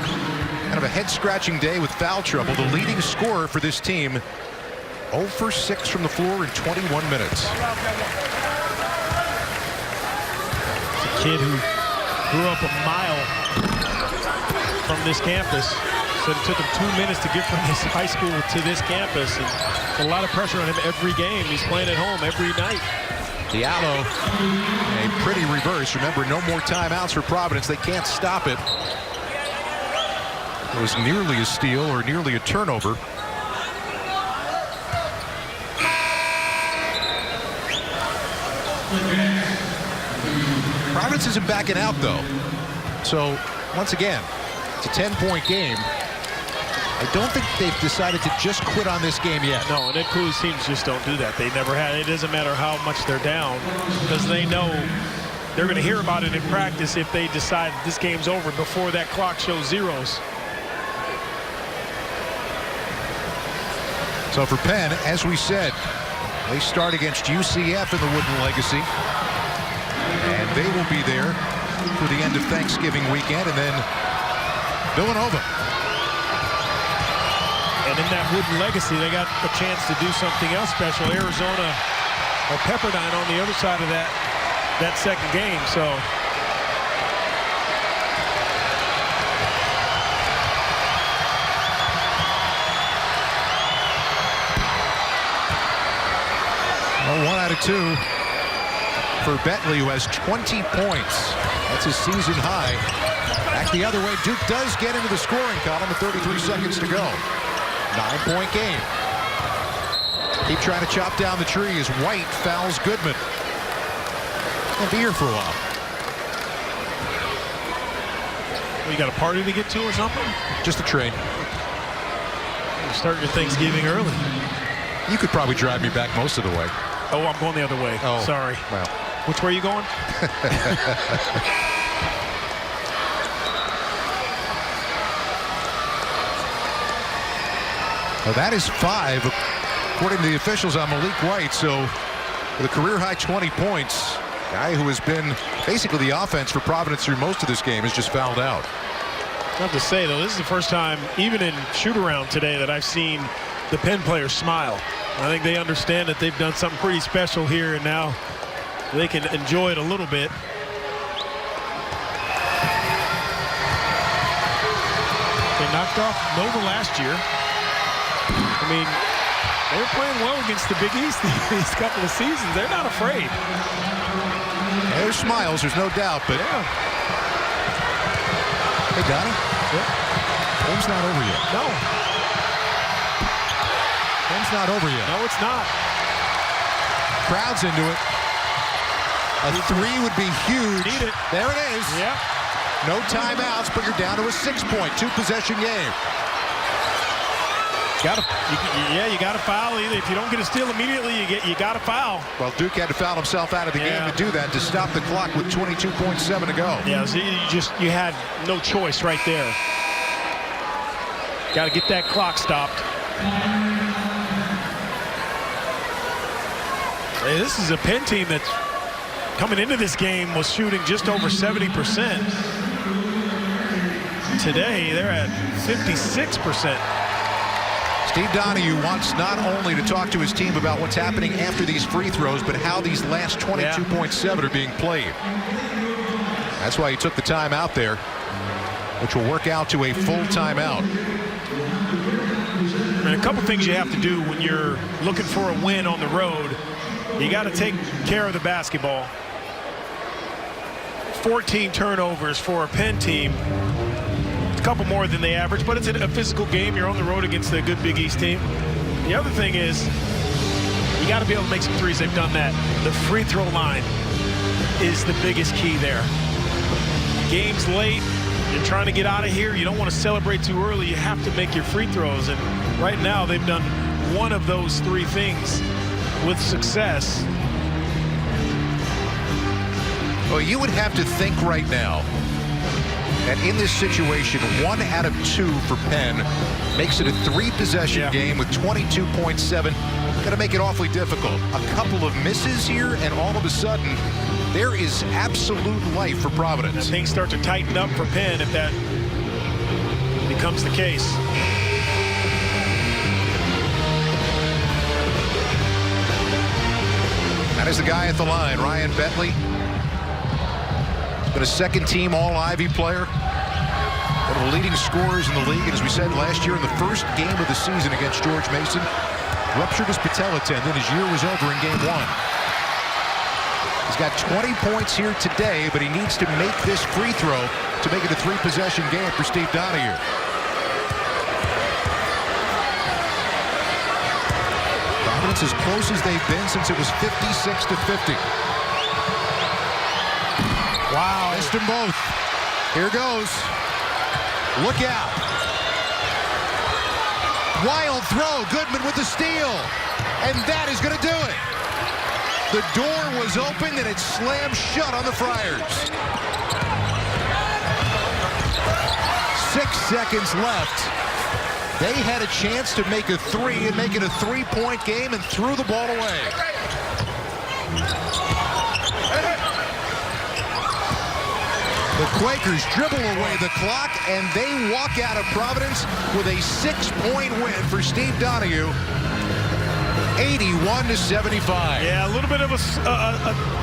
Kind of a head-scratching day with foul trouble. The leading scorer for this team, 0 for 6 from the floor in 21 minutes. Kid who grew up a mile from this campus. Said it took him 2 minutes to get from his high school to this campus. And a lot of pressure on him every game. He's playing at home every night. Diallo, a pretty reverse. Remember, no more timeouts for Providence. They can't stop it. It was nearly a steal or nearly a turnover. Providence isn't backing out, though. So, once again, it's a 10-point game. I don't think they've decided to just quit on this game yet. No, and Ed Cooley's teams just don't do that. They never had. It doesn't matter how much they're down, because they know they're going to hear about it in practice if they decide this game's over before that clock shows zeros. So for Penn, as we said, they start against UCF in the Wooden Legacy. And they will be there for the end of Thanksgiving weekend, and then Villanova. And in that Wooden Legacy, they got a chance to do something else special. Arizona or Pepperdine on the other side of that second game. So well, 1 out of 2 for Bentley, who has 20 points. That's his season high. Back the other way, Duke does get into the scoring column with 33 seconds to go. 9-point game. Keep trying to chop down the tree as White fouls Goodman. He'll be here for a while. Well, you got a party to get to or something? Just a train. You're starting your Thanksgiving early. You could probably drive me back most of the way. Oh, I'm going the other way. Oh, sorry. Well, Which way are you going? well, that is 5, according to the officials, on Malik White. So with a career-high 20 points, guy who has been basically the offense for Providence through most of this game has just fouled out. I have to say, though, this is the first time, even in shoot-around today, that I've seen the Penn players smile. I think they understand that they've done something pretty special here, and now they can enjoy it a little bit. They knocked off Nova last year. I mean, they were playing well against the Big East these couple of seasons. They're not afraid. There's smiles, there's no doubt, but Yeah. Hey, Donnie. Yeah. Game's not over yet. No. Game's not over yet. No, it's not. Crowd's into it. A 3 would be huge. Need it. There it is. Yeah. No timeouts, but you're down to a 6-point, 2-possession game. You got to foul. Either if you don't get a steal immediately, you got to foul. Well, Duke had to foul himself out of the game to do that, to stop the clock with 22.7 to go. Yeah, so you had no choice right there. Got to get that clock stopped. Hey, this is a Penn team that's coming into this game was shooting just over 70%. Today, they're at 56%. Steve Donahue wants not only to talk to his team about what's happening after these free throws, but how these last 22.7 are being played. That's why he took the time out there, which will work out to a full timeout. And a couple things you have to do when you're looking for a win on the road. You got to take care of the basketball. 14 turnovers for a Penn team. A couple more than they average, but it's a physical game. You're on the road against a good Big East team. The other thing is you got to be able to make some threes. They've done that. The free throw line is the biggest key there. Game's late. You're trying to get out of here. You don't want to celebrate too early. You have to make your free throws. And right now they've done one of those 3 things with success. Well, you would have to think right now that in this situation, 1 out of 2 for Penn makes it a 3-possession game with 22.7. Going to make it awfully difficult. A couple of misses here, and all of a sudden, there is absolute life for Providence. And things start to tighten up for Penn if that becomes the case. That is the guy at the line, Ryan Bentley. Been a second-team All-Ivy player. One of the leading scorers in the league. And as we said last year, in the first game of the season against George Mason, ruptured his patella tendon. His year was over in game 1. He's got 20 points here today, but he needs to make this free throw to make it a 3-possession game for Steve Donahue. Providence as close as they've been since it was 56-50. Wow, missed them both. Here goes. Look out. Wild throw. Goodman with the steal. And that is going to do it. The door was open and it slammed shut on the Friars. 6 seconds left. They had a chance to make a 3 and make it a 3-point game and threw the ball away. The Quakers dribble away the clock, and they walk out of Providence with a 6-point win for Steve Donahue, 81-75. Yeah, a little bit of a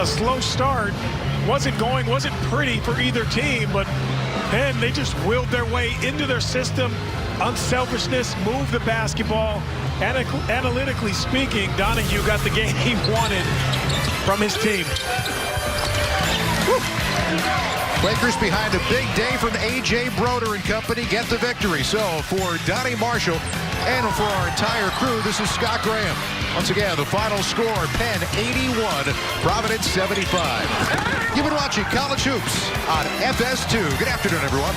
slow start. Wasn't pretty for either team, but Penn, they just willed their way into their system. Unselfishness, moved the basketball. Analytically speaking, Donahue got the game he wanted from his team. Woo. Quakers behind a big day from A.J. Broder and company get the victory. So for Donnie Marshall and for our entire crew, this is Scott Graham. Once again, the final score, Penn 81, Providence 75. You've been watching College Hoops on FS2. Good afternoon, everyone.